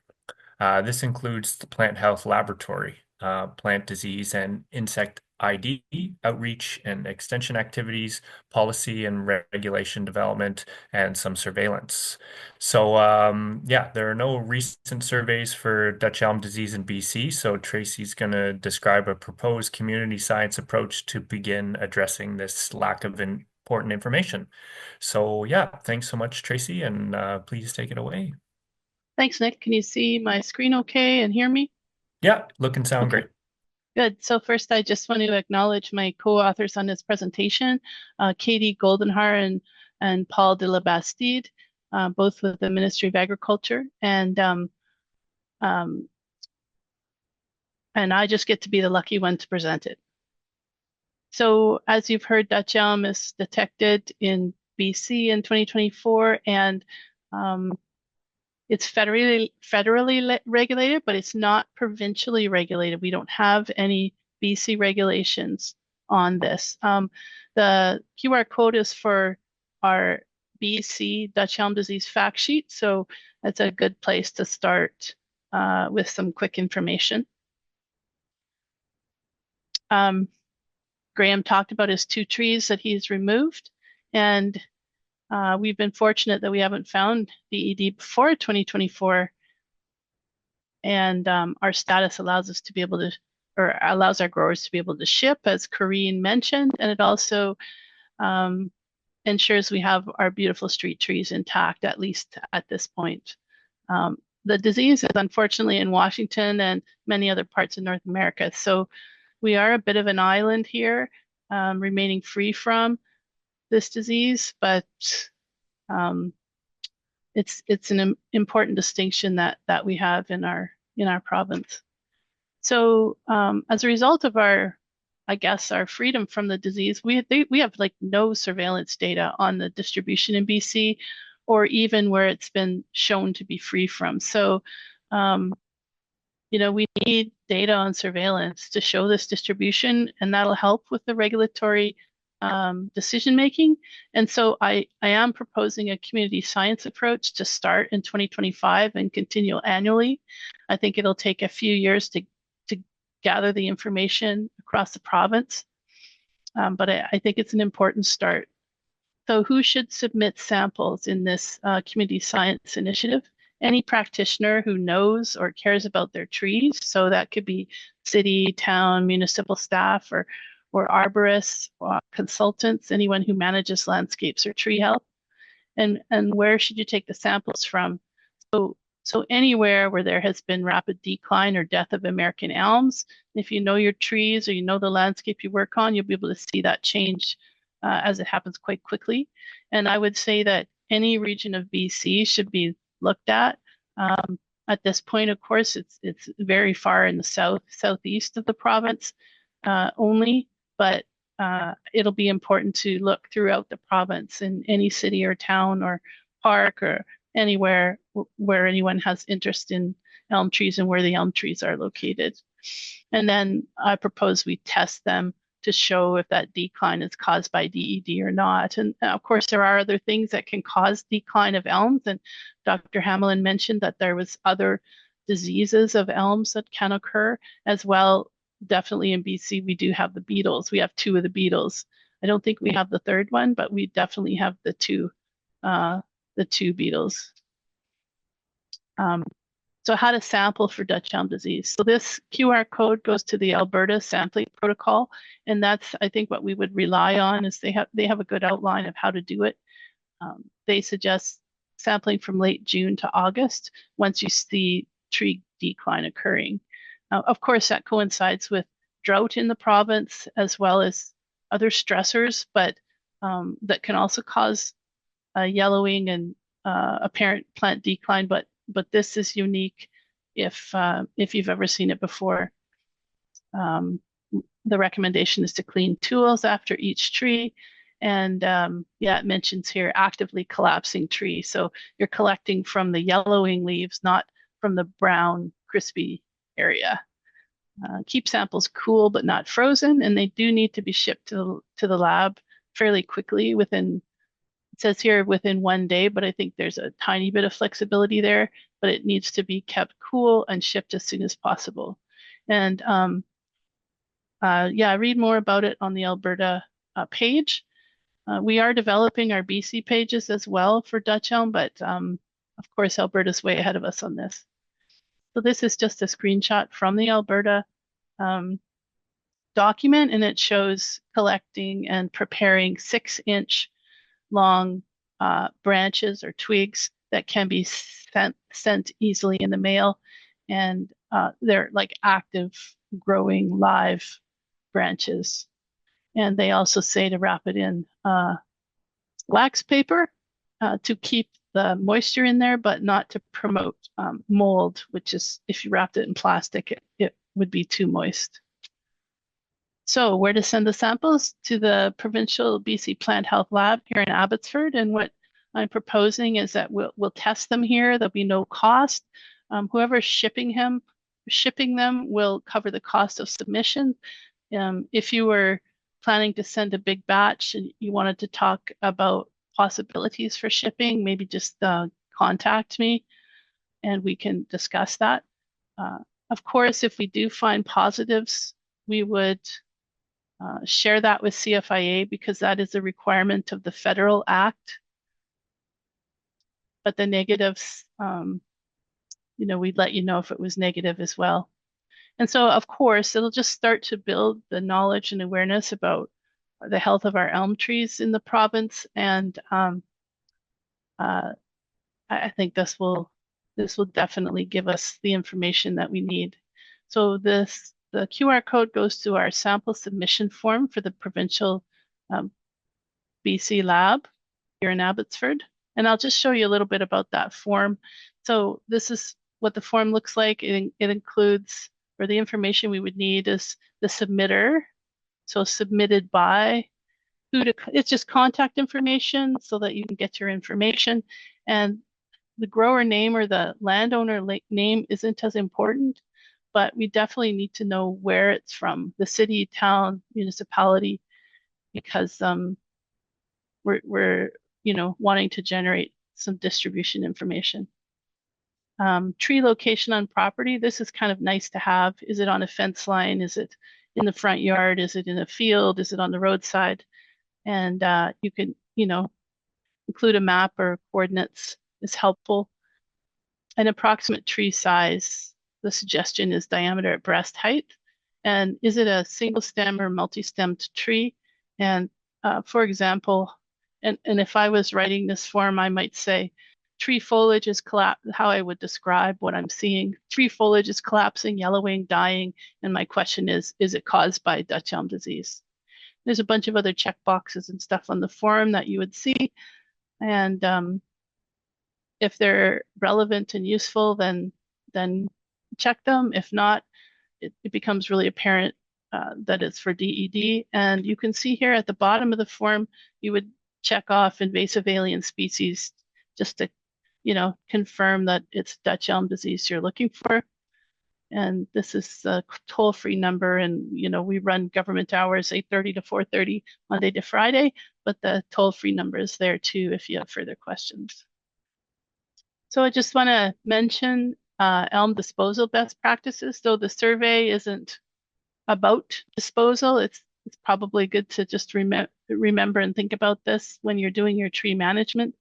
This includes the Plant Health Laboratory, plant disease and insect ID, outreach and extension activities, policy and regulation development, and some surveillance. So yeah, there are no recent surveys for Dutch elm disease in BC, so Tracy's going to describe a proposed community science approach to begin addressing this lack of important information. So yeah, thanks so much, Tracy, and please take it away. Thanks, Nick. Can you see my screen okay and hear me? Yeah, look and sound great. Good. So first, I just want to acknowledge my co-authors on this presentation, Katie Goldenhar and Paul de la Bastide, both with the Ministry of Agriculture. And I just get to be the lucky one to present it. So as you've heard, Dutch elm is detected in BC in 2024, and it's federally regulated, but it's not provincially regulated. We don't have any BC regulations on this. The QR code is for our BC Dutch elm disease fact sheet, so that's a good place to start with some quick information. Graham talked about his 2 trees that he's removed, and we've been fortunate that we haven't found DED before 2024, and our status allows us to be able to, or allows our growers to be able to ship, as Corrine mentioned, and it also ensures we have our beautiful street trees intact, at least at this point. The disease is unfortunately in Washington and many other parts of North America, so we are a bit of an island here, remaining free from this disease, but it's an important distinction that we have in our province. So as a result of our freedom from the disease, we have like no surveillance data on the distribution in BC or even where it's been shown to be free from. So, we need data on surveillance to show this distribution, and that'll help with the regulatory decision making. And so I am proposing a community science approach to start in 2025 and continue annually. I think it'll take a few years to gather the information across the province, but I think it's an important start. So who should submit samples in this community science initiative? Any practitioner who knows or cares about their trees. So that could be city, town, municipal staff, or arborists, consultants, anyone who manages landscapes or tree health. And where should you take the samples from? So anywhere where there has been rapid decline or death of American elms, if you know your trees or you know the landscape you work on, you'll be able to see that change as it happens quite quickly. And I would say that any region of BC should be looked at. At this point, of course, it's very far in the southeast of the province only, but it'll be important to look throughout the province in any city or town or park or anywhere where anyone has interest in elm trees and where the elm trees are located. And then I propose we test them to show if that decline is caused by DED or not. And of course, there are other things that can cause decline of elms. And Dr. Hamelin mentioned that there was other diseases of elms that can occur as well. Definitely in BC, we do have the beetles. We have 2 of the beetles. I don't think we have the 3rd one, but we definitely have the two beetles. So how to sample for Dutch elm disease. So this QR code goes to the Alberta sampling protocol, and that's, I think, what we would rely on is they have a good outline of how to do it. They suggest sampling from late June to August once you see tree decline occurring. Of course, that coincides with drought in the province as well as other stressors, but that can also cause yellowing and apparent plant decline. But this is unique if you've ever seen it before. The recommendation is to clean tools after each tree. And yeah, it mentions here actively collapsing tree. So you're collecting from the yellowing leaves, not from the brown, crispy area. Keep samples cool but not frozen, and they do need to be shipped to the lab fairly quickly within, it says here within 1 day, but I think there's a tiny bit of flexibility there, but it needs to be kept cool and shipped as soon as possible. And yeah, read more about it on the Alberta page. We are developing our BC pages as well for Dutch elm, but of course, Alberta's way ahead of us on this. So this is just a screenshot from the Alberta document, and it shows collecting and preparing 6-inch long branches or twigs that can be sent easily in the mail. And they're like active, growing, live branches. And they also say to wrap it in wax paper to keep the moisture in there, but not to promote mold, which is, if you wrapped it in plastic, it would be too moist. So where to send the samples? To the provincial BC Plant Health Lab here in Abbotsford. And what I'm proposing is that we'll test them here. There'll be no cost. Whoever's shipping them will cover the cost of submission. If you were planning to send a big batch and you wanted to talk about possibilities for shipping, maybe just contact me and we can discuss that. Of course, if we do find positives, we would share that with CFIA because that is a requirement of the federal act. But the negatives, we'd let you know if it was negative as well. And so, of course, it'll just start to build the knowledge and awareness about the health of our elm trees in the province. And I think this will definitely give us the information that we need. So the QR code goes to our sample submission form for the provincial BC lab here in Abbotsford. And I'll just show you a little bit about that form. So this is what the form looks like. It includes, or the information we would need is the submitter, so submitted by, it's just contact information so that you can get your information. And the grower name or the landowner name isn't as important, but we definitely need to know where it's from, the city, town, municipality, because we're wanting to generate some distribution information. Tree location on property. This is kind of nice to have. Is it on a fence line? Is it in the front yard? Is it in a field? Is it on the roadside? And you can, include a map or coordinates is helpful. An approximate tree size. The suggestion is diameter at breast height. And is it a single stem or multi-stemmed tree? And for example, and if I was writing this form, I might say, tree foliage is how I would describe what I'm seeing. Tree foliage is collapsing, yellowing, dying. And my question is it caused by Dutch elm disease? There's a bunch of other check boxes and stuff on the form that you would see. And if they're relevant and useful, then check them. If not, it becomes really apparent that it's for DED. And you can see here at the bottom of the form, you would check off invasive alien species just to, confirm that it's Dutch elm disease you're looking for. And this is a toll-free number, and we run government hours 8:30 to 4:30 Monday to Friday, but the toll-free number is there too if you have further questions. So I just want to mention elm disposal best practices. So the survey isn't about disposal. It's probably good to just remember and think about this when you're doing your tree management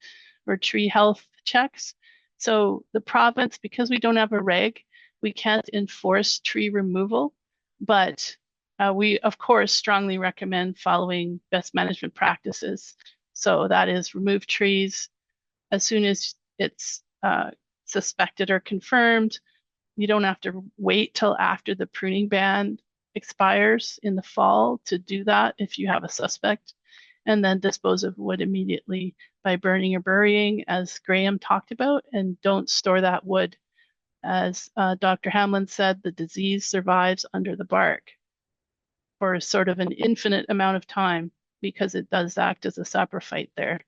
or tree health checks. So the province, because we don't have a reg, we can't enforce tree removal, but we, of course, strongly recommend following best management practices. So that is remove trees as soon as it's suspected or confirmed. You don't have to wait till after the pruning ban expires in the fall to do that if you have a suspect. And then dispose of wood immediately by burning or burying, as Graham talked about, and don't store that wood. As Dr. Hamlin said, the disease survives under the bark for sort of an infinite amount of time because it does act as a saprophyte there.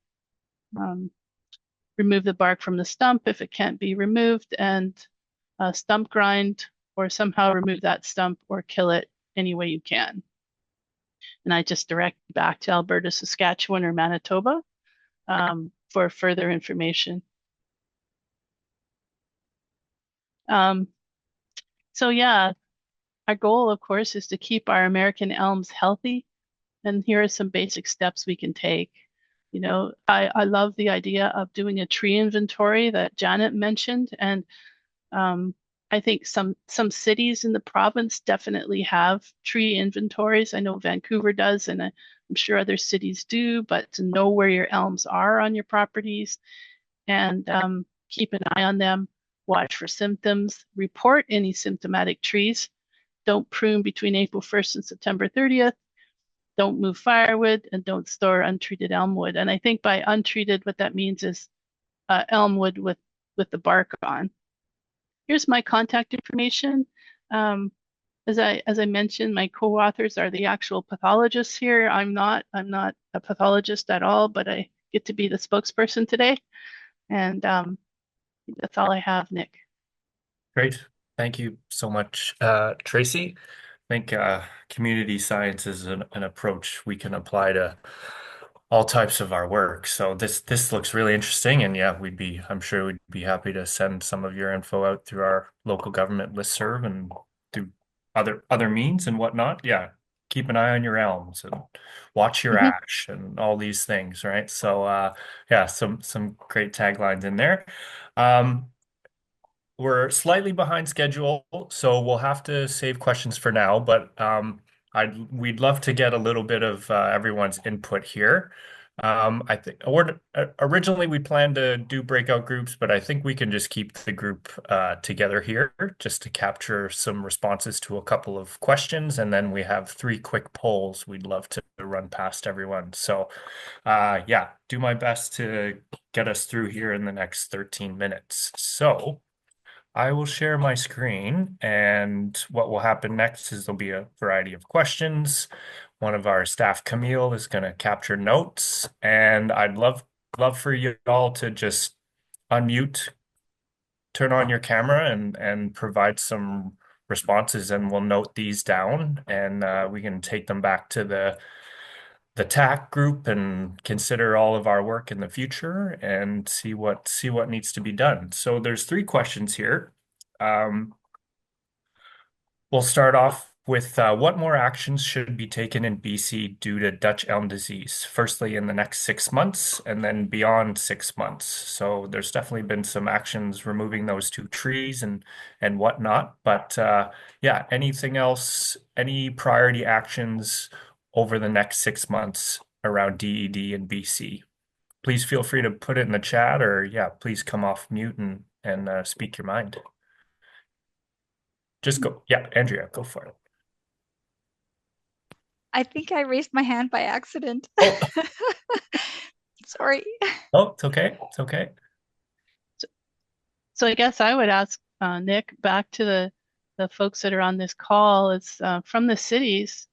Remove the bark from the stump if it can't be removed, and stump grind or somehow remove that stump or kill it any way you can. And I just direct back to Alberta, Saskatchewan, or Manitoba for further information. So yeah, our goal, of course, is to keep our American elms healthy. And here are some basic steps we can take. I love the idea of doing a tree inventory that Janet mentioned. And I think some cities in the province definitely have tree inventories. I know Vancouver does, and I'm sure other cities do, but to know where your elms are on your properties and keep an eye on them, watch for symptoms, report any symptomatic trees. Don't prune between April 1st and September 30th. Don't move firewood, and don't store untreated elm wood. And I think by untreated, what that means is elm wood with the bark on. Here's my contact information. As I mentioned, my co-authors are the actual pathologists here. I'm not a pathologist at all, but I get to be the spokesperson today. And that's all I have, Nick. Great. Thank you so much, Tracy. I think community science is an approach we can apply to all types of our work. So this looks really interesting, and yeah, I'm sure we'd be happy to send some of your info out through our local government listserv and through other means and whatnot. Yeah, keep an eye on your elms and watch your ash and all these things, right? So yeah, some great taglines in there. We're slightly behind schedule, so we'll have to save questions for now, but we'd love to get a little bit of everyone's input here. I think originally we planned to do breakout groups, but I think we can just keep the group together here just to capture some responses to a couple of questions, and then we have 3 quick polls we'd love to run past everyone. So yeah, do my best to get us through here in the next 13 minutes. So I will share my screen, and what will happen next is there'll be a variety of questions. one of our staff, Camille, is going to capture notes, and I'd love for you all to just unmute, turn on your camera, and provide some responses, and we'll note these down, and we can take them back to the TAC group and consider all of our work in the future and see what needs to be done. So there's 3 questions here. We'll start off with what more actions should be taken in BC due to Dutch elm disease, firstly in the next 6 months and then beyond 6 months. So there's definitely been some actions removing those 2 trees and whatnot. But yeah, anything else, any priority actions over the next 6 months around DED and BC? Please feel free to put it in the chat, or yeah, please come off mute and speak your mind. Just go. Yeah, Andrea, go for it. I think I raised my hand by accident. Oh. Sorry. Oh, it's okay. It's okay. So I guess I would ask Nick, back to the folks that are on this call, is from the cities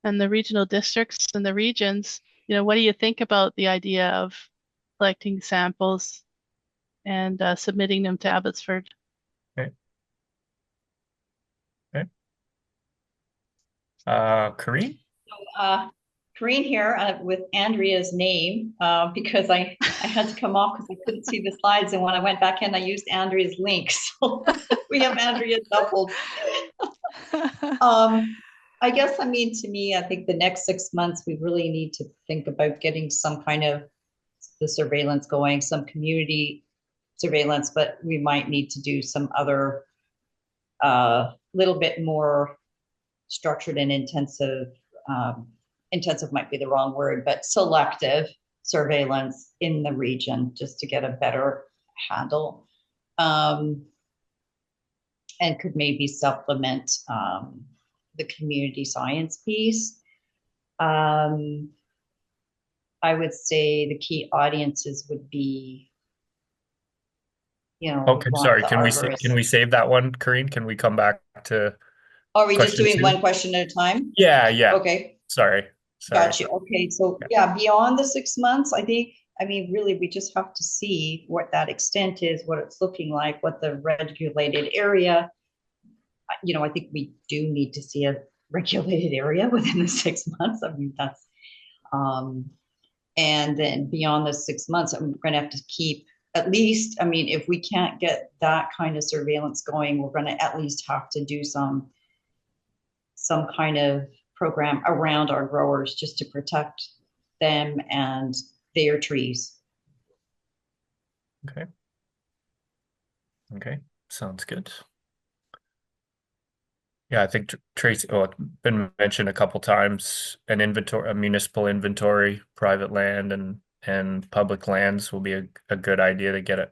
and the regional districts and the regions, what do you think about the idea of collecting samples and submitting them to Abbotsford? Okay. Okay. Corinne? Corinne here with Andrea's name because I had to come off because I couldn't see the slides, and when I went back in, I used Andrea's link, so we have Andrea doubled. I guess, to me, I think the next 6 months we really need to think about getting some kind of the surveillance going, some community surveillance, but we might need to do some other little bit more structured and intensive might be the wrong word, but selective surveillance in the region just to get a better handle, and could maybe supplement the community science piece. I would say the key audiences would be, Okay, sorry. Can we save that one, Corinne? Can we come back to? Are we just doing 2? one question at a time? Yeah. Okay. Sorry. Gotcha. Okay. So yeah, beyond the 6 months, I think, really, we just have to see what that extent is, what it's looking like, what the regulated area, I think we do need to see a regulated area within the 6 months. That's, and then beyond the 6 months, we're going to have to keep at least, if we can't get that kind of surveillance going, we're going to at least have to do some kind of program around our growers just to protect them and their trees. Okay. Sounds good. Yeah, I think Tracy, it's been mentioned a couple times, a municipal inventory, private land and public lands will be a good idea to get a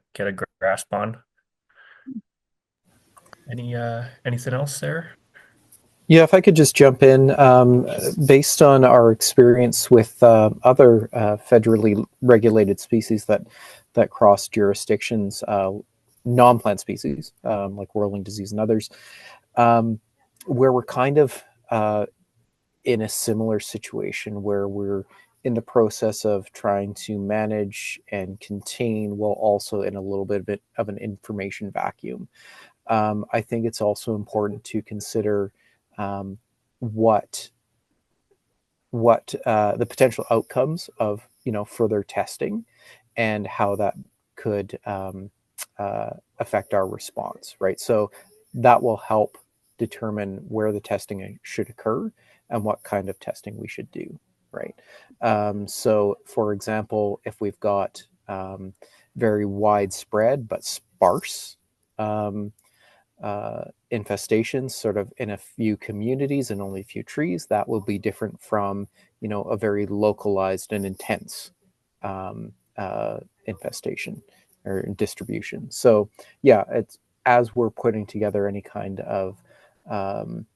grasp on. Anything else there? Yeah, if I could just jump in, based on our experience with other federally regulated species that cross jurisdictions, non-plant species like whirling disease and others, where we're kind of in a similar situation where we're in the process of trying to manage and contain while also in a little bit of an information vacuum. I think it's also important to consider what the potential outcomes of further testing and how that could affect our response, right? So that will help determine where the testing should occur and what kind of testing we should do, right? So for example, if we've got very widespread but sparse infestations sort of in a few communities and only a few trees, that will be different from a very localized and intense infestation or distribution. So yeah, it's as we're putting together any kind of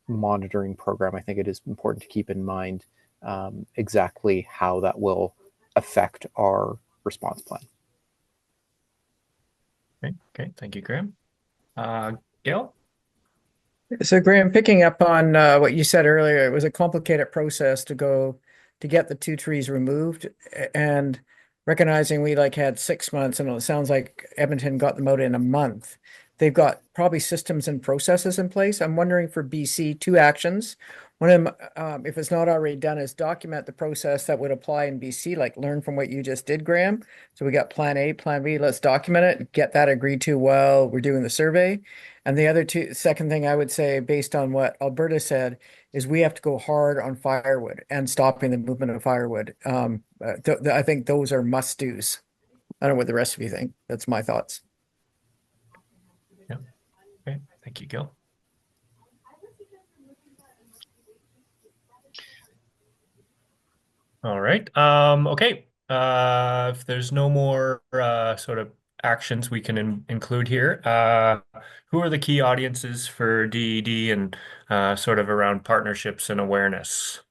monitoring program, I think it is important to keep in mind exactly how that will affect our response plan. Okay, thank you, Graham. Gail? So Graham, picking up on what you said earlier, it was a complicated process to get the two trees removed, and recognizing we like had 6 months, and it sounds like Edmonton got them out in a month. They've got probably systems and processes in place. I'm wondering for BC, two actions. One of them, if it's not already done, is document the process that would apply in BC, like learn from what you just did, Graham. So we got plan A, plan B, let's document it and get that agreed to while we're doing the survey. And the other second thing I would say, based on what Alberta said, is we have to go hard on firewood and stopping the movement of firewood. I think those are must do's. I don't know what the rest of you think. That's my thoughts. Yeah. Okay. Thank you, Gil. All right. Okay. If there's no more sort of actions we can include here, who are the key audiences for DED and sort of around partnerships and awareness?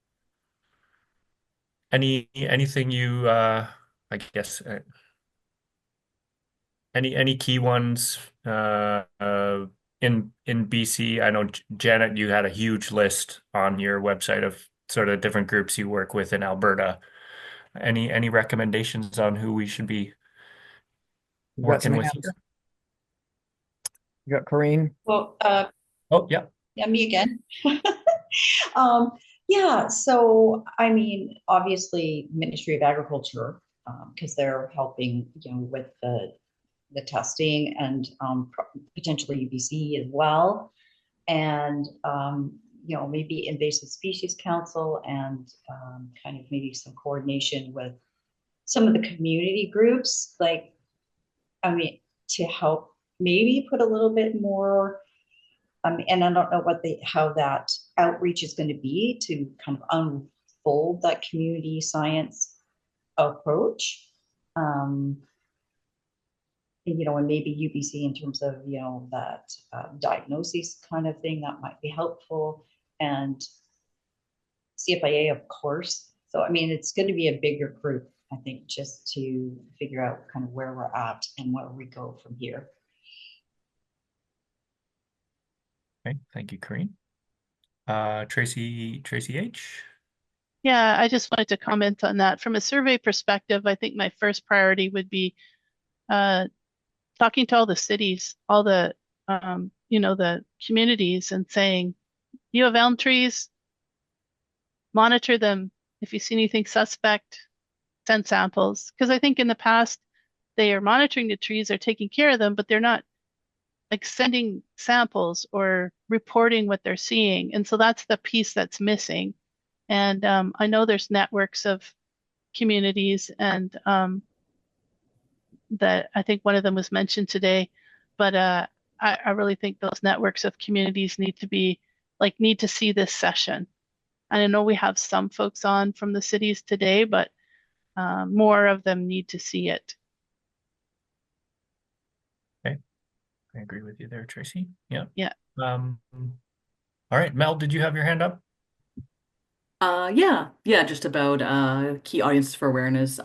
Anything you I guess any key ones in BC? I know Janet, you had a huge list on your website of sort of different groups you work with in Alberta. Any recommendations on who we should be You got some working with hands? here? You got Corrine? Well, Oh, yeah. yeah, me again. Yeah, so I mean, obviously, Ministry of Agriculture, because they're helping, with the testing and potentially UBC as well, and maybe Invasive Species Council and kind of maybe some coordination with some of the community groups, like, I mean, to help maybe put a little bit more. And I don't know how that outreach is going to be to kind of unfold that community science approach. And maybe UBC in terms of, that diagnosis kind of thing that might be helpful, and CFIA, of course. So, I mean, it's going to be a bigger group, I think, just to figure out kind of where we're at and where we go from here. Okay, thank you, Corinne. Tracy H. Yeah, I just wanted to comment on that. From a survey perspective, I think my first priority would be talking to all the cities, all the the communities, and saying, you have elm trees, monitor them. If you see anything suspect, send samples. Because I think in the past, they are monitoring the trees, they're taking care of them, but they're not like sending samples or reporting what they're seeing. And so that's the piece that's missing. And I know there's networks of communities, and that I think one of them was mentioned today, but I really think those networks of communities need to see this session. And I know we have some folks on from the cities today, but more of them need to see it. Okay, I agree with you there, Tracy. Yeah. Yeah. All right, Mel, did you have your hand up? Yeah, just about key audience for awareness.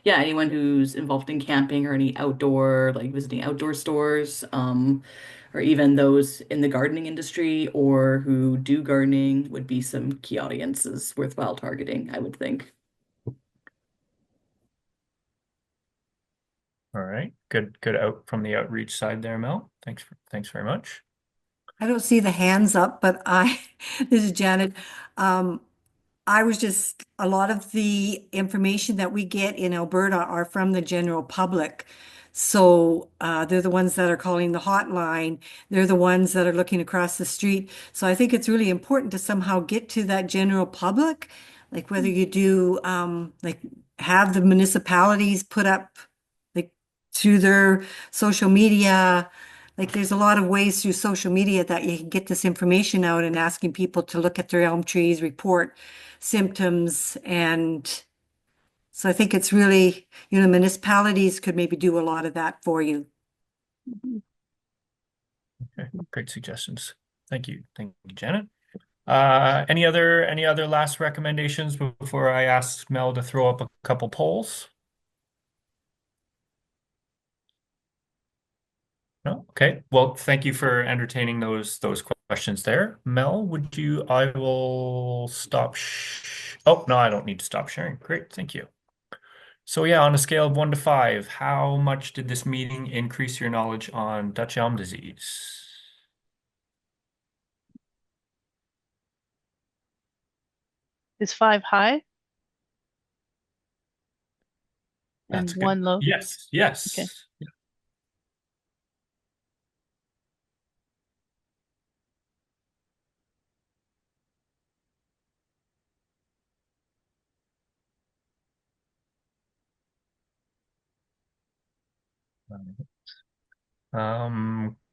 Yeah, anyone who's involved in camping or any outdoor, like visiting outdoor stores, or even those in the gardening industry or who do gardening would be some key audiences worthwhile targeting, I would think. All right, good out from the outreach side there, Mel. Thanks very much. I don't see the hands up, but this is Janet. I was just, a lot of the information that we get in Alberta are from the general public. So they're the ones that are calling the hotline. They're the ones that are looking across the street. So I think it's really important to somehow get to that general public, like whether you do like have the municipalities put up like through their social media. Like there's a lot of ways through social media that you can get this information out and asking people to look at their elm trees, report symptoms. And so I think it's really, municipalities could maybe do a lot of that for you. Okay, great suggestions. Thank you, Janet. Any other last recommendations before I ask Mel to throw up a couple polls? No? Okay. Well, thank you for entertaining those questions there. Mel, I will stop. Oh, no, I don't need to stop sharing. Great, thank you. So yeah, on a scale of 1 to 5, how much did this meeting increase your knowledge on Dutch elm disease? Is 5 high That's and good. 1 low? Yes, Okay. yes.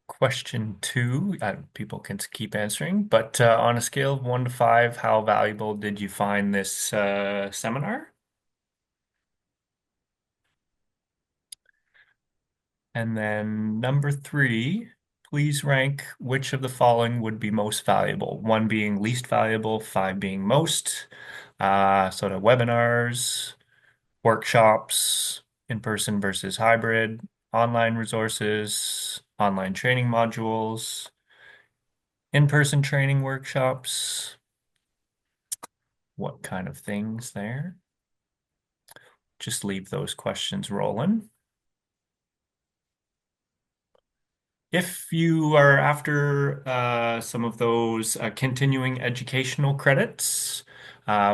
Question 2, people can keep answering, but on a scale of 1 to 5, how valuable did you find this seminar? And then number 3, please rank which of the following would be most valuable. 1 being least valuable, 5 being most. Sort of webinars, workshops, in-person versus hybrid, online resources, online training modules, in-person training workshops. What kind of things there? Just leave those questions rolling. If you are after some of those continuing educational credits,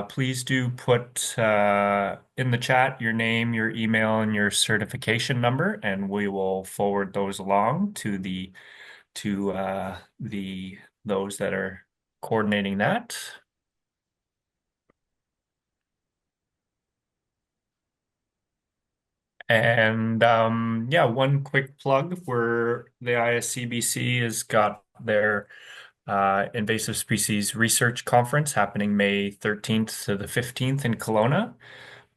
please do put in the chat your name, your email, and your certification number, and we will forward those along to those that are coordinating that. And yeah, one quick plug where the ISCBC has got their invasive species research conference happening May 13th to the 15th in Kelowna.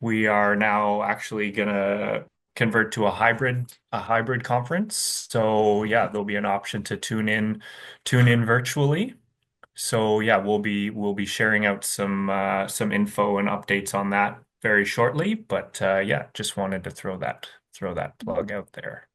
We are now actually gonna convert to a hybrid conference. So yeah, there'll be an option to tune in virtually. So yeah, we'll be sharing out some info and updates on that very shortly. But yeah, just wanted to throw that plug out there.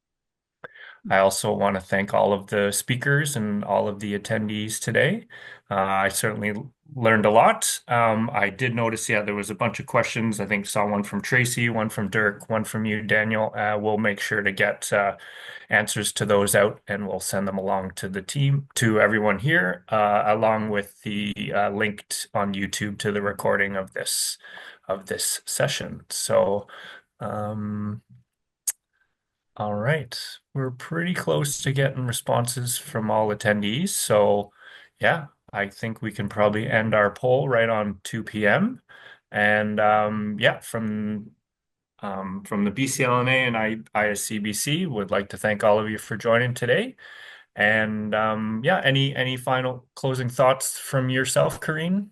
I also want to thank all of the speakers and all of the attendees today. I certainly learned a lot. I did notice, yeah, there was a bunch of questions. I think saw one from Tracy, one from Dirk, one from you, Daniel. We'll make sure to get answers to those out, and we'll send them along to the team, to everyone here, along with the linked on YouTube to the recording of this session. So, all right, we're pretty close to getting responses from all attendees. So, yeah, I think we can probably end our poll right on 2 p.m. And yeah, from the BCLNA and ISCBC, would like to thank all of you for joining today. And yeah, any final closing thoughts from yourself, Karine?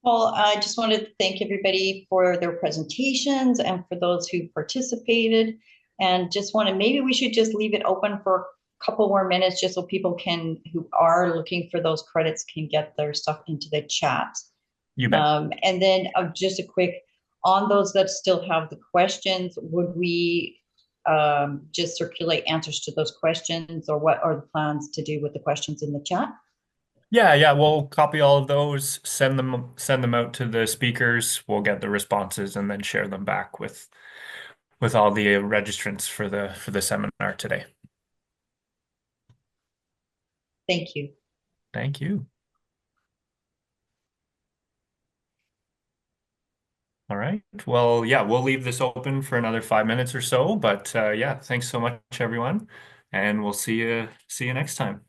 Well, I just wanted to thank everybody for their presentations and for those who participated. And just wanted, maybe we should just leave it open for a couple more minutes just so people can, who are looking for those credits, can get their stuff into the chat. You bet. And then just a quick, on those that still have the questions, would we just circulate answers to those questions, or what are the plans to do with the questions in the chat? Yeah, we'll copy all of those, send them out to the speakers. We'll get the responses and then share them back with all the registrants for the seminar today. Thank you. Thank you. All right. Well, yeah, we'll leave this open for another 5 minutes or so, but yeah, thanks so much, everyone, and we'll see you next time.